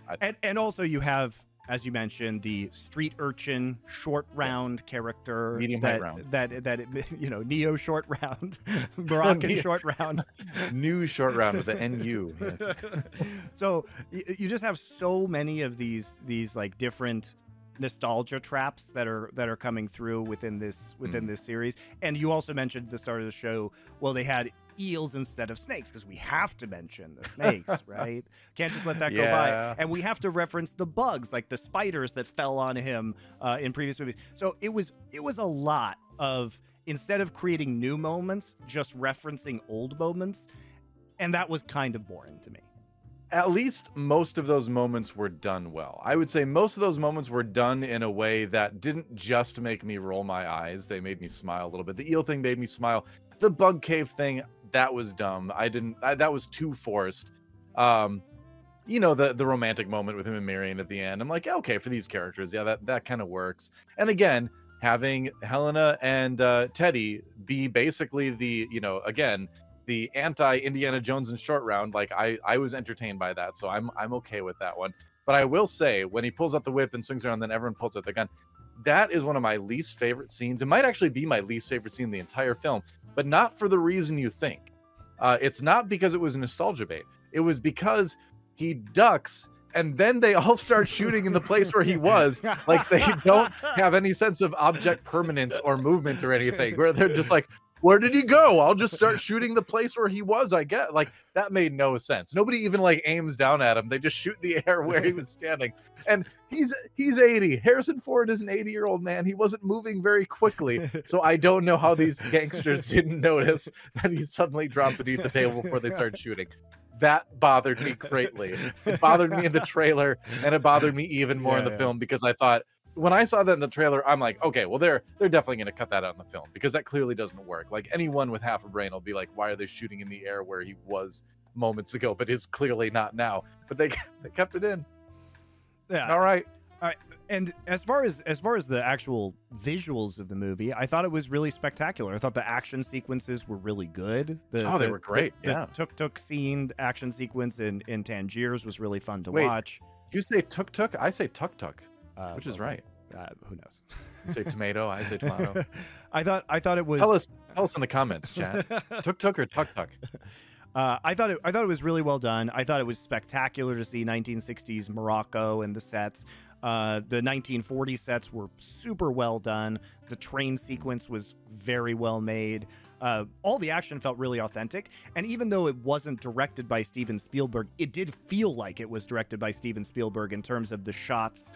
And also you have, as you mentioned, the street urchin short round character, medium height round, that Neo short round, Moroccan short round, new short round with the NU. Yes. So you just have so many of these like different nostalgia traps that are coming through within this series. And you also mentioned at the start of the show, well, they had eels instead of snakes, because we have to mention the snakes, right? Can't just let that go by. And we have to reference the bugs, like the spiders that fell on him in previous movies. So it was a lot of, instead of creating new moments, just referencing old moments, and that was kind of boring to me. At least most of those moments were done well. I would say most of those moments were done in a way that didn't just make me roll my eyes. They made me smile a little bit. The eel thing made me smile. The bug cave thing, that was dumb. That was too forced. The romantic moment with him and Marion at the end. I'm like, okay, for these characters, that kind of works. And again, having Helena and Teddy be basically the anti-Indiana Jones in Short Round, like I was entertained by that, so I'm okay with that one. But I will say, when he pulls out the whip and swings around, then everyone pulls out the gun, that is one of my least favorite scenes. It might actually be my least favorite scene in the entire film, but not for the reason you think. It's not because it was nostalgia bait. It was because he ducks and then they all start shooting in the place where he was. Like, they don't have any sense of object permanence or movement or anything, where they're just like, where did he go? I'll just start shooting the place where he was, I guess. Like, that made no sense. Nobody even like aims down at him. They just shoot in the air where he was standing. And he's 80. Harrison Ford is an 80-year-old man. He wasn't moving very quickly. So I don't know how these gangsters didn't notice that he suddenly dropped beneath the table before they started shooting. That bothered me greatly. It bothered me in the trailer, and it bothered me even more in the film, because I thought, when I saw that in the trailer, I'm like, okay, well, they're definitely going to cut that out in the film, because that clearly doesn't work. Like, anyone with half a brain will be like, why are they shooting in the air where he was moments ago, but is clearly not now? But they kept it in. Yeah. All right. And as far as the actual visuals of the movie, I thought it was really spectacular. I thought the action sequences were really good. They were great. The tuk-tuk scene action sequence in Tangiers was really fun to watch. You say tuk-tuk, I say tuk-tuk. Which is right? Who knows? You say tomato, I say tomato. I thought it was. Tell us in the comments, chat. Tuk-tuk or tuk-tuk? I thought it was really well done. I thought it was spectacular to see 1960s Morocco and the sets. The 1940 sets were super well done. The train sequence was very well made. All the action felt really authentic, and even though it wasn't directed by Steven Spielberg, it did feel like it was directed by Steven Spielberg in terms of the shots.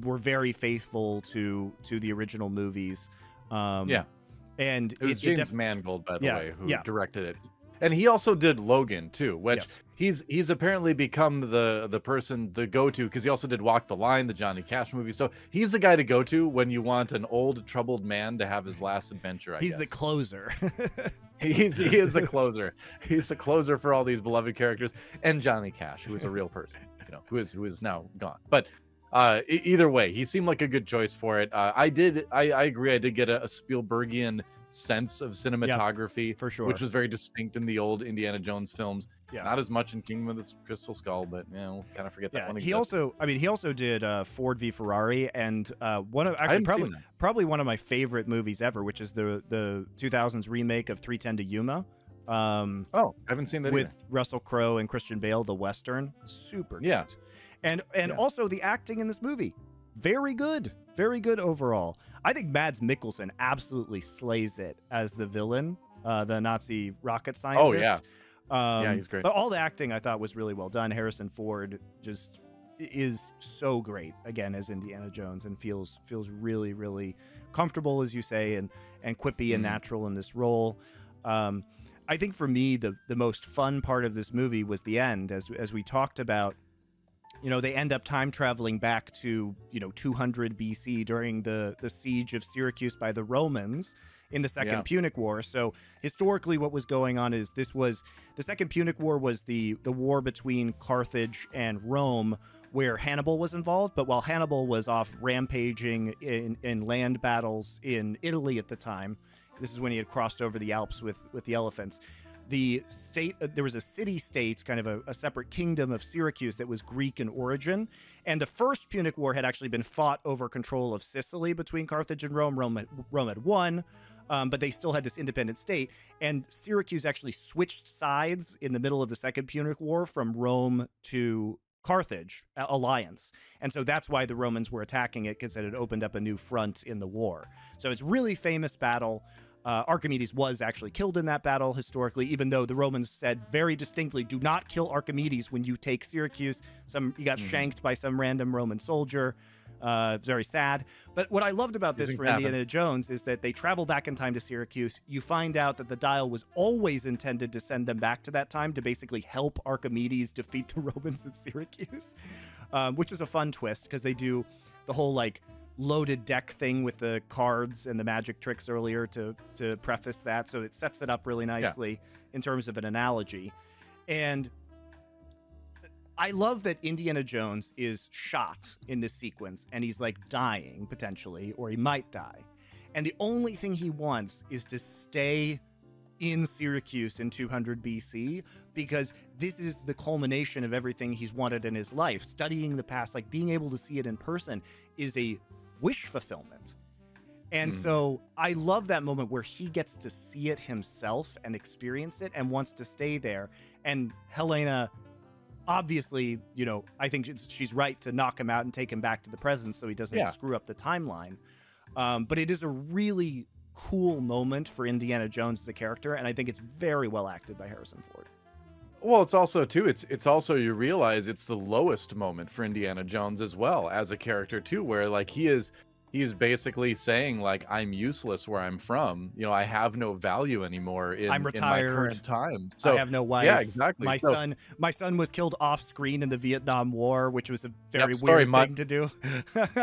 Were very faithful to the original movies. And it was James Mangold, by the way, who directed it. And he also did Logan too, which he's apparently become the person, the go-to, because he also did Walk the Line, the Johnny Cash movie. So he's the guy to go to when you want an old troubled man to have his last adventure. He's the closer. he is the closer. He's the closer for all these beloved characters, and Johnny Cash, who is a real person, who is now gone. But either way, he seemed like a good choice for it. I agree. I did get a Spielbergian sense of cinematography, for sure, which was very distinct in the old Indiana Jones films. Yeah. Not as much in Kingdom of the Crystal Skull, but we'll kind of forget that one. He also did Ford v Ferrari, and probably one of my favorite movies ever, which is the 2000s remake of 3:10 to Yuma. I haven't seen that with either. Russell Crowe and Christian Bale, the Western. Super good. Yeah. And also the acting in this movie, very good overall. I think Mads Mikkelsen absolutely slays it as the villain, the Nazi rocket scientist. Oh yeah, he's great. But all the acting I thought was really well done. Harrison Ford just is so great again as Indiana Jones, and feels really, really comfortable, as you say, and quippy and natural in this role. I think for me the most fun part of this movie was the end, as we talked about. They end up time traveling back to 200 BC during the siege of Syracuse by the Romans in the Second Punic War. So historically, what was going on is the Second Punic War was the war between Carthage and Rome, where Hannibal was involved. But while Hannibal was off rampaging in land battles in Italy at the time, this is when he had crossed over the Alps with the elephants. There was a city-state, kind of a separate kingdom of Syracuse that was Greek in origin. And the First Punic War had actually been fought over control of Sicily between Carthage and Rome. Rome had won, but they still had this independent state. And Syracuse actually switched sides in the middle of the Second Punic War from Rome to Carthage alliance. And so that's why the Romans were attacking it, because it had opened up a new front in the war. So it's really famous battle. Archimedes was actually killed in that battle historically, even though the Romans said very distinctly, do not kill Archimedes when you take Syracuse. He got shanked by some random Roman soldier. It's very sad. But what I loved about this for Indiana Jones is that they travel back in time to Syracuse. You find out that the dial was always intended to send them back to that time to basically help Archimedes defeat the Romans at Syracuse, which is a fun twist, because they do the whole loaded deck thing with the cards and the magic tricks earlier to preface that. So it sets it up really nicely in terms of an analogy. And I love that Indiana Jones is shot in this sequence, and he's dying potentially, or he might die. And the only thing he wants is to stay in Syracuse in 200 BC, because this is the culmination of everything he's wanted in his life. Studying the past, being able to see it in person, is a wish fulfillment. And so I love that moment where he gets to see it himself and experience it and wants to stay there. And Helena obviously, you know, I think she's right to knock him out and take him back to the present so he doesn't screw up the timeline. But it is a really cool moment for Indiana Jones as a character, and I think it's very well acted by Harrison Ford. Well, it's also too, it's also, you realize it's the lowest moment for Indiana Jones as well as a character too, where like he's basically saying like, I'm useless where I'm from. You know, I have no value anymore I'm retired, in my current time. So I have no wife. Yeah, exactly. My son was killed off screen in the Vietnam War, which was a very weird thing to do.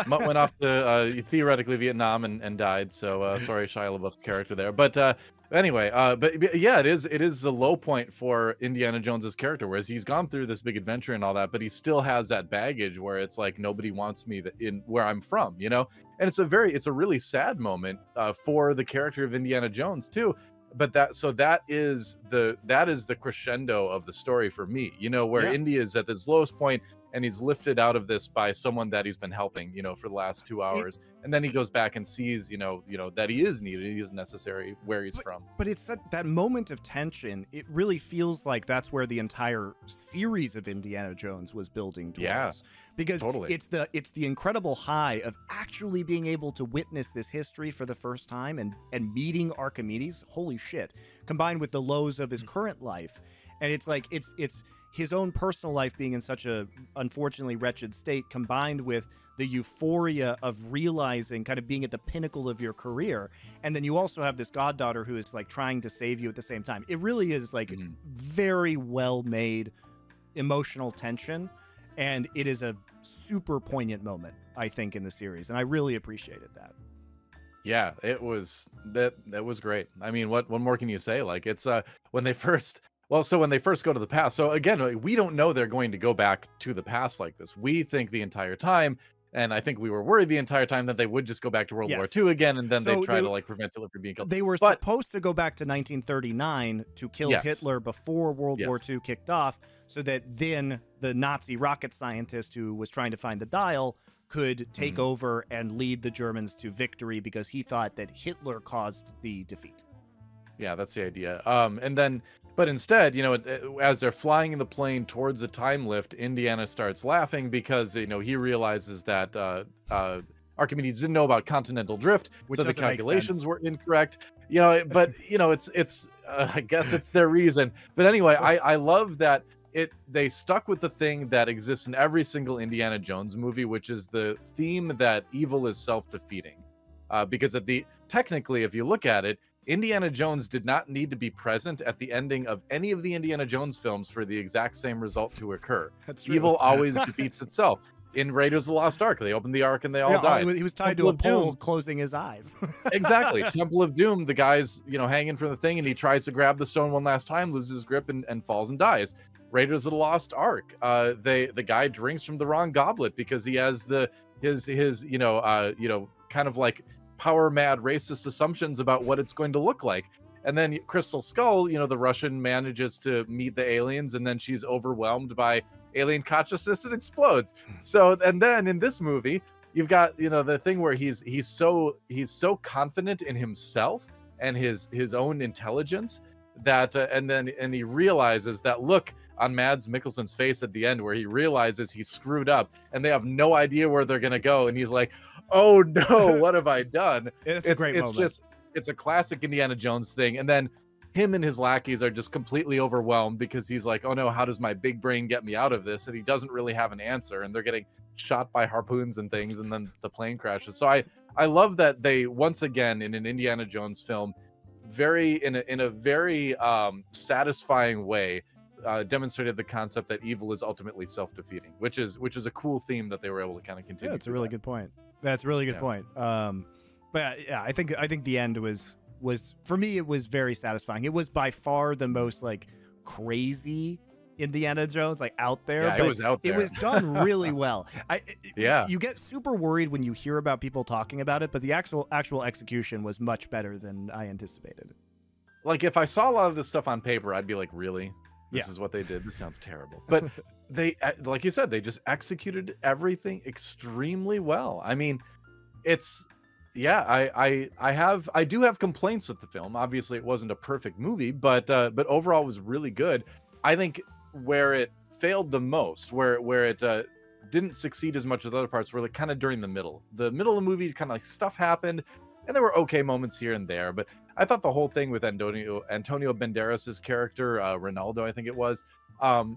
Mutt went off to theoretically Vietnam and died. So sorry, Shia LaBeouf's character there. But anyway, but yeah, it is the low point for Indiana Jones's character, whereas he's gone through this big adventure and all that, but he still has that baggage where it's like, nobody wants me in where I'm from, you know. And it's a really sad moment for the character of Indiana Jones too. But that is the crescendo of the story for me, you know, where Indy is at this lowest point and he's lifted out of this by someone that he's been helping, you know, for the last 2 hours. And then he goes back and sees, you know, that he is needed, he is necessary where he's from. But it's that moment of tension. It really feels like that's where the entire series of Indiana Jones was building towards. Yeah, because totally. it's the incredible high of actually being able to witness this history for the first time and meeting Archimedes. Holy shit! Combined with the lows of his current life, and it's like it's his own personal life being in such a unfortunately wretched state, combined with the euphoria of realizing, kind of being at the pinnacle of your career. And then you also have this goddaughter who is like trying to save you at the same time. It really is like very well made emotional tension. And it is a super poignant moment, I think, in the series. And I really appreciated that. Yeah, it was, that was great. I mean, what more can you say? Like, it's when they first go to the past. So again, we don't know they're going to go back to the past like this. We think the entire time, and I think we were worried the entire time, that they would just go back to World War II again, and then they'd try to like prevent Hitler from being killed. They were supposed to go back to 1939 to kill Hitler before World War II kicked off, so that then the Nazi rocket scientist who was trying to find the dial could take over and lead the Germans to victory, because he thought that Hitler caused the defeat. Yeah, that's the idea. But instead, you know, as they're flying in the plane towards the time lift, Indiana starts laughing because, you know, he realizes that Archimedes didn't know about continental drift, so the calculations were incorrect. You know, but you know, it's I guess it's their reason. But anyway, I love that they stuck with the thing that exists in every single Indiana Jones movie, which is the theme that evil is self-defeating. Because technically, if you look at it, Indiana Jones did not need to be present at the ending of any of the Indiana Jones films for the exact same result to occur. That's true. Evil always defeats itself. In Raiders of the Lost Ark, they opened the Ark and they all died. He was tied to a pole, closing his eyes. Exactly. Temple of Doom, the guy's, you know, hanging from the thing, and he tries to grab the stone one last time, loses his grip, and falls and dies. Raiders of the Lost Ark, the guy drinks from the wrong goblet because he has his kind of like power mad racist assumptions about what it's going to look like. And then Crystal Skull, you know, the Russian, manages to meet the aliens, and then she's overwhelmed by alien consciousness and explodes. So, and then in this movie, you've got, you know, the thing where he's so confident in himself and his own intelligence that and he realizes that look on Mads Mikkelsen's face at the end, where he realizes he's screwed up and they have no idea where they're gonna go, and he's like, oh no, what have I done? It's a great moment. It's a classic Indiana Jones thing. And then him and his lackeys are just completely overwhelmed because he's like, oh no, how does my big brain get me out of this? And he doesn't really have an answer, and they're getting shot by harpoons and things, and then the plane crashes. So I love that they, once again, in an Indiana Jones film, in a very satisfying way, demonstrated the concept that evil is ultimately self-defeating, which is a cool theme that they were able to kind of continue. Yeah, that's a really good point. That's a really good point. But yeah, I think the end was for me, it was very satisfying. It was by far the most like crazy Indiana Jones, like out there. Yeah, but it was out there. It was done really well. Yeah. You get super worried when you hear about people talking about it, but the actual execution was much better than I anticipated. Like, if I saw a lot of this stuff on paper, I'd be like, really? This is what they did? This sounds terrible. But they, like you said, they just executed everything extremely well. I mean, it's, yeah, I do have complaints with the film. Obviously, it wasn't a perfect movie, but overall it was really good. I think where it failed the most, where it didn't succeed as much as other parts, were like kind of during the middle. The middle of the movie, kind of like stuff happened, and there were okay moments here and there. But I thought the whole thing with Antonio Banderas's character, Ronaldo, I think it was,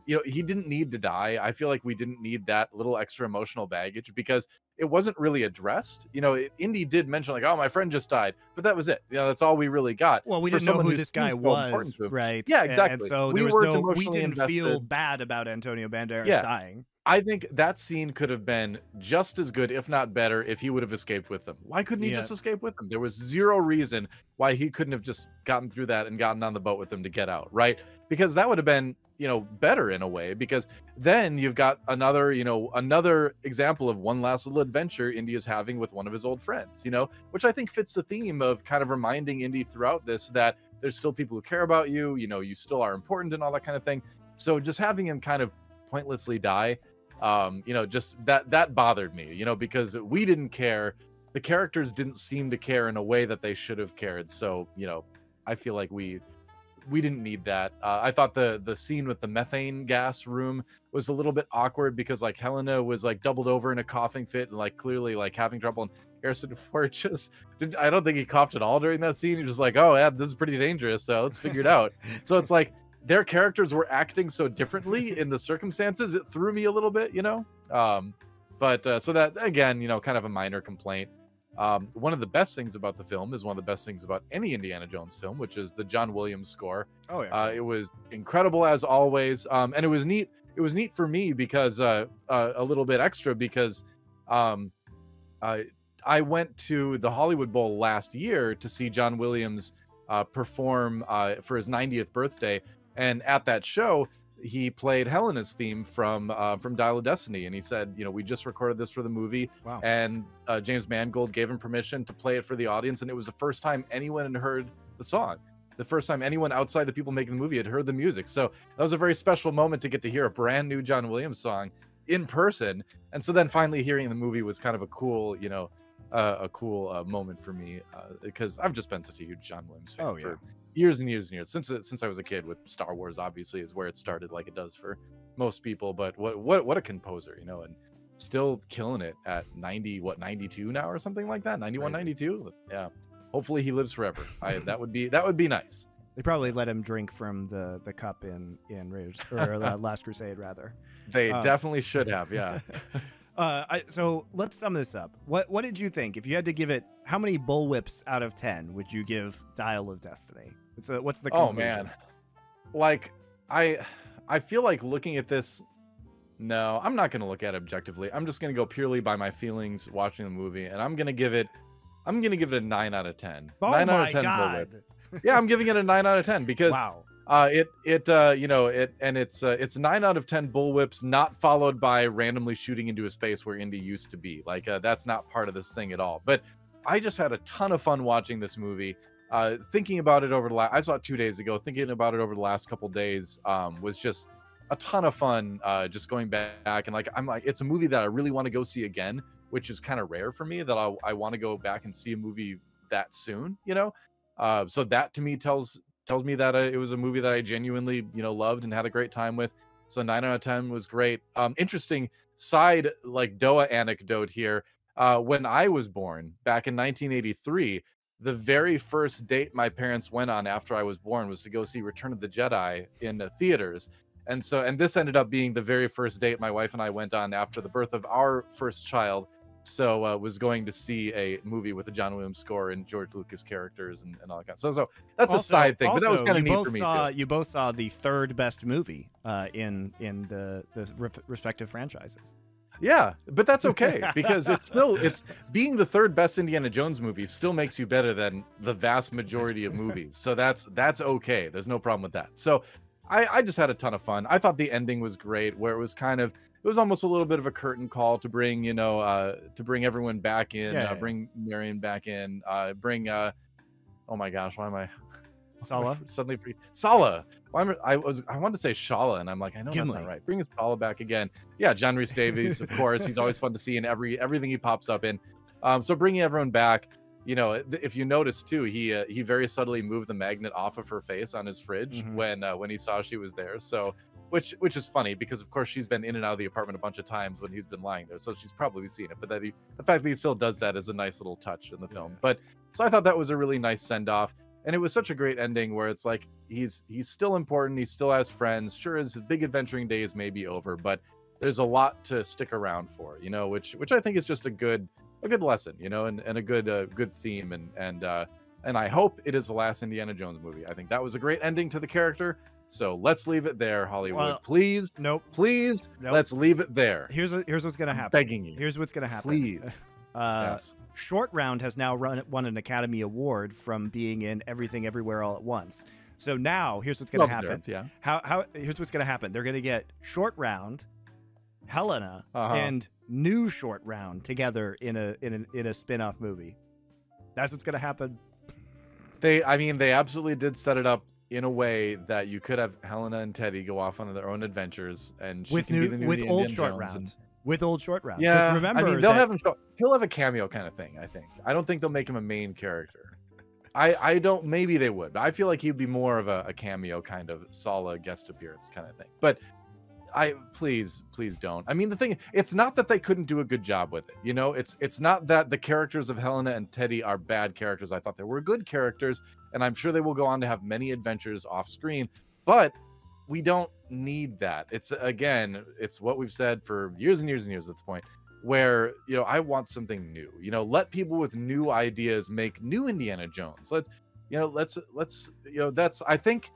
you know, he didn't need to die. I feel like we didn't need that little extra emotional baggage because it wasn't really addressed. You know, Indy did mention like, oh, my friend just died, but that was it. You know, that's all we really got. Well, we didn't know who this guy was, right? Yeah, exactly. And so we didn't feel bad about Antonio Banderas dying. I think that scene could have been just as good, if not better, if he would have escaped with them. Why couldn't he just escape with them? There was zero reason why he couldn't have just gotten through that and gotten on the boat with them to get out, right? Because that would have been, you know, better in a way, because then you've got another, you know, another example of one last little adventure Indy is having with one of his old friends, you know, which I think fits the theme of kind of reminding Indy throughout this that there's still people who care about you, you know, you still are important and all that kind of thing. So just having him kind of pointlessly die, you know, just that bothered me, you know, because we didn't care. The characters didn't seem to care in a way that they should have cared. So, you know, I feel like we didn't need that. I thought the scene with the methane gas room was a little bit awkward because like Helena was like doubled over in a coughing fit and like clearly like having trouble, and Harrison Ford just I don't think he coughed at all during that scene. He was just like, oh yeah, this is pretty dangerous, so let's figure it out. So it's like their characters were acting so differently in the circumstances. It threw me a little bit, you know. But so that, again, you know, kind of a minor complaint. One of the best things about the film is one of the best things about any Indiana Jones film, which is the John Williams score. Oh yeah. It was incredible as always. And it was neat. It was neat for me because a little bit extra because I went to the Hollywood Bowl last year to see John Williams perform for his 90th birthday. And at that show, he played Helena's theme from Dial of Destiny, and he said, you know, we just recorded this for the movie. Wow. And James Mangold gave him permission to play it for the audience, and it was the first time anyone had heard the song, the first time anyone outside the people making the movie had heard the music. So that was a very special moment to get to hear a brand new John Williams song in person. And so then finally hearing the movie was kind of a cool, you know, moment for me because I've just been such a huge John Williams fan for years and years and years since I was a kid. With Star Wars, obviously, is where it started, like it does for most people. But what a composer, you know, and still killing it at 92 now or something like that, 91, 92. Yeah, hopefully he lives forever. That would be nice. They probably let him drink from the cup in Raiders or Last Crusade, rather. They definitely should have. Yeah. So let's sum this up. What did you think? If you had to give it, how many bullwhips out of 10 would you give Dial of Destiny? What's the conclusion? Oh man, like I feel like looking at this. No, I'm not going to look at it objectively. I'm just going to go purely by my feelings watching the movie, and I'm going to give it a 9 out of 10. Oh 9 out of 10 God. bullwhip. Yeah, I'm giving it a 9 out of 10 because wow. It's 9 out of 10 bullwhips, not followed by randomly shooting into a space where Indy used to be. Like that's not part of this thing at all. But I just had a ton of fun watching this movie. Thinking about it I saw it 2 days ago. Thinking about it over the last couple days was just a ton of fun. Just going back and I'm like, it's a movie that I really want to go see again, which is kind of rare for me. That I want to go back and see a movie that soon. You know, so that to me tells me that it was a movie that I genuinely, you know, loved and had a great time with. So 9 out of 10 was great. Interesting side, like DoA anecdote here. When I was born back in 1983, the very first date my parents went on after I was born was to go see Return of the Jedi in the theaters. And this ended up being the very first date my wife and I went on after the birth of our first child. So was going to see a movie with a John Williams score and George Lucas characters and all that kind of stuff. So that's a side thing, but that was kind of neat for me too. You both saw the third best movie in the respective franchises. Yeah, but that's okay because it's being the third best Indiana Jones movie still makes you better than the vast majority of movies. So that's okay. There's no problem with that. So I just had a ton of fun. I thought the ending was great, where it was almost a little bit of a curtain call to bring, you know, to bring everyone back in, bring Marion back in, bring, oh my gosh, why am I? Sala? Suddenly free. Sala. I wanted to say Shala, and I'm like, I know Gimli. that's not right. Bring Sala back again. Yeah, John Rhys Davies, of course. He's always fun to see in everything he pops up in. So bringing everyone back, you know, if you notice too, he very subtly moved the magnet off of her face on his fridge when he saw she was there. So which is funny because of course she's been in and out of the apartment a bunch of times when he's been lying there, so she's probably seen it. But that the fact that he still does that is a nice little touch in the film. But so I thought that was a really nice send off, and it was such a great ending where it's like he's still important, he still has friends. Sure, his big adventuring days may be over, but there's a lot to stick around for, you know, which I think is just a good lesson, you know, and a good theme, and I hope it is the last Indiana Jones movie. I think that was a great ending to the character. So let's leave it there, Hollywood. Well, please, please, let's leave it there. Here's what's gonna happen. Begging you. Here's what's gonna happen. Please. Yes. Short Round has now won an Academy Award from being in Everything Everywhere All at Once. So now here's what's gonna happen. Yeah. Here's what's gonna happen. They're gonna get Short Round, Helena, and new Short Round together in a spin-off movie. That's what's gonna happen. They absolutely did set it up in a way that you could have Helena and Teddy go off on their own adventures, and she can be the new old Short Round. With old Short Round. Yeah, remember, I mean, they'll have him. He'll have a cameo kind of thing. I think. I don't think they'll make him a main character. I don't. Maybe they would, but I feel like he'd be more of a cameo kind of Sala guest appearance kind of thing. But please don't. I mean, the thing, it's not that they couldn't do a good job with it. You know, it's not that the characters of Helena and Teddy are bad characters. I thought they were good characters, and I'm sure they will go on to have many adventures off screen, but we don't need that. It's what we've said for years and years and years at this point, where, you know, I want something new. You know, let people with new ideas make new Indiana Jones. Let's that's, I think,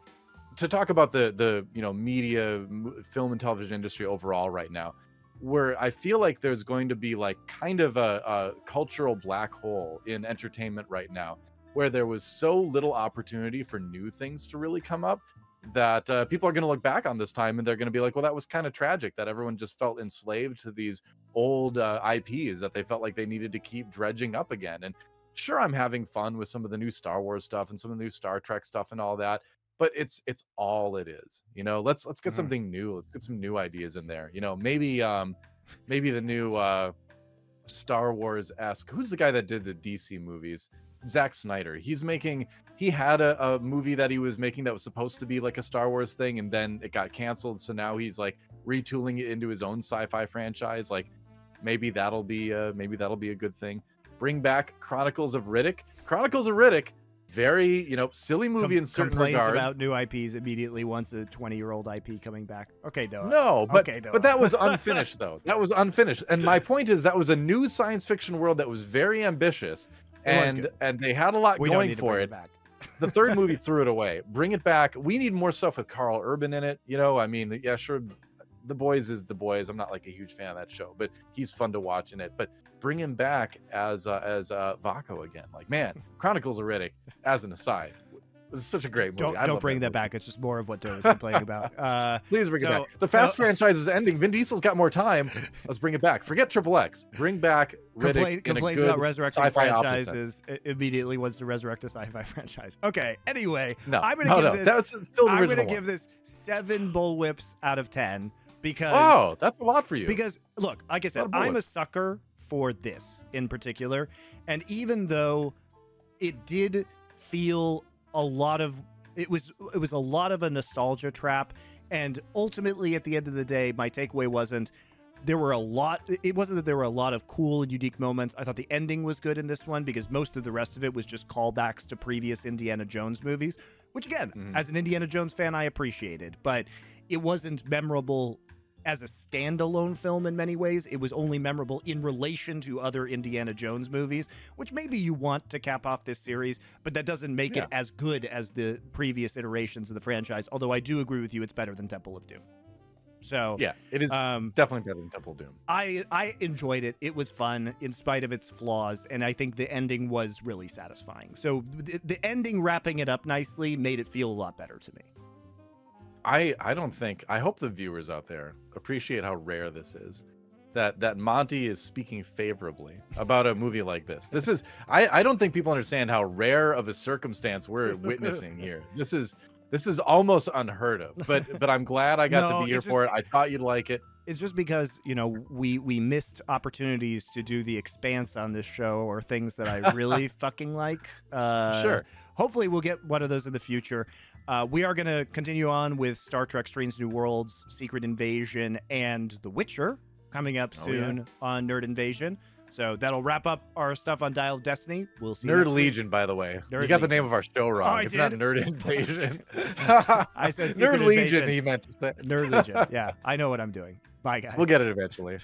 to talk about the you know, media, film and television industry overall right now, where I feel like there's going to be like kind of a cultural black hole in entertainment right now, where there was so little opportunity for new things to really come up, that people are going to look back on this time and they're going to be like, well, that was kind of tragic that everyone just felt enslaved to these old IPs that they felt like they needed to keep dredging up again. And sure, I'm having fun with some of the new Star Wars stuff and some of the new Star Trek stuff and all that, but it's all it is. You know, let's get something new. Let's get some new ideas in there. You know, maybe the new Star Wars-esque, who's the guy that did the DC movies? Zack Snyder. He had a movie that he was making that was supposed to be like a Star Wars thing, and then it got canceled, so now he's like retooling it into his own sci-fi franchise. Like maybe that'll be a good thing. Bring back Chronicles of Riddick. Very, you know, silly movie in certain regards. About new IPs immediately once a 20-year-old IP coming back. Okay, DoA. No, but that was unfinished though. That was unfinished. And my point is that was a new science fiction world that was very ambitious, and they had a lot going for it. The third movie threw it away. Bring it back. We need more stuff with Carl Urban in it. You know, I mean, yeah, sure, The Boys is The Boys. I'm not like a huge fan of that show, but he's fun to watch in it. But bring him back as Vaco again. Like, man, Chronicles of Riddick, as an aside, this is such a great movie. Don't bring that back. It's just more of what DoA's complaining about. Please bring it back. The Fast franchise is ending. Vin Diesel's got more time. Let's bring it back. Forget Triple X. Bring back Riddick. Complaints about resurrecting franchises immediately wants to resurrect a sci-fi franchise. Okay. Anyway, I'm gonna give this 7 bullwhips out of 10 because that's a lot for you. Because look, like I said, I'm a sucker for this in particular, and even though it did feel it was a lot of a nostalgia trap, and ultimately at the end of the day my takeaway wasn't that there were a lot of cool and unique moments. I thought the ending was good in this one because most of the rest of it was just callbacks to previous Indiana Jones movies, which again, as an Indiana Jones fan, I appreciated, but it wasn't memorable as a standalone film in many ways. It was only memorable in relation to other Indiana Jones movies, which maybe you want to cap off this series, but that doesn't make it as good as the previous iterations of the franchise. Although I do agree with you, it's better than Temple of Doom. So yeah, it is definitely better than Temple of Doom. I enjoyed it. It was fun in spite of its flaws, and I think the ending was really satisfying. So the ending wrapping it up nicely made it feel a lot better to me. I hope the viewers out there appreciate how rare this is, that Monty is speaking favorably about a movie like this. This is, I don't think people understand how rare of a circumstance we're witnessing here. This is almost unheard of, but I'm glad I got to be here for it. I thought you'd like it. It's just because, you know, we missed opportunities to do The Expanse on this show, or things that I really fucking like. Sure. Hopefully we'll get one of those in the future. We are going to continue on with Star Trek Strange New Worlds, Secret Invasion, and The Witcher coming up soon on Nerd Invasion. So that'll wrap up our stuff on Dial of Destiny. We'll see you Nerd next week. Legion, by the way. Nerd You got the Legion. name of our show wrong. Oh, I it's not did? Nerd Invasion. I said Secret Nerd Legion, Invasion. he meant to say. Nerd Legion. Yeah, I know what I'm doing. Bye, guys. We'll get it eventually.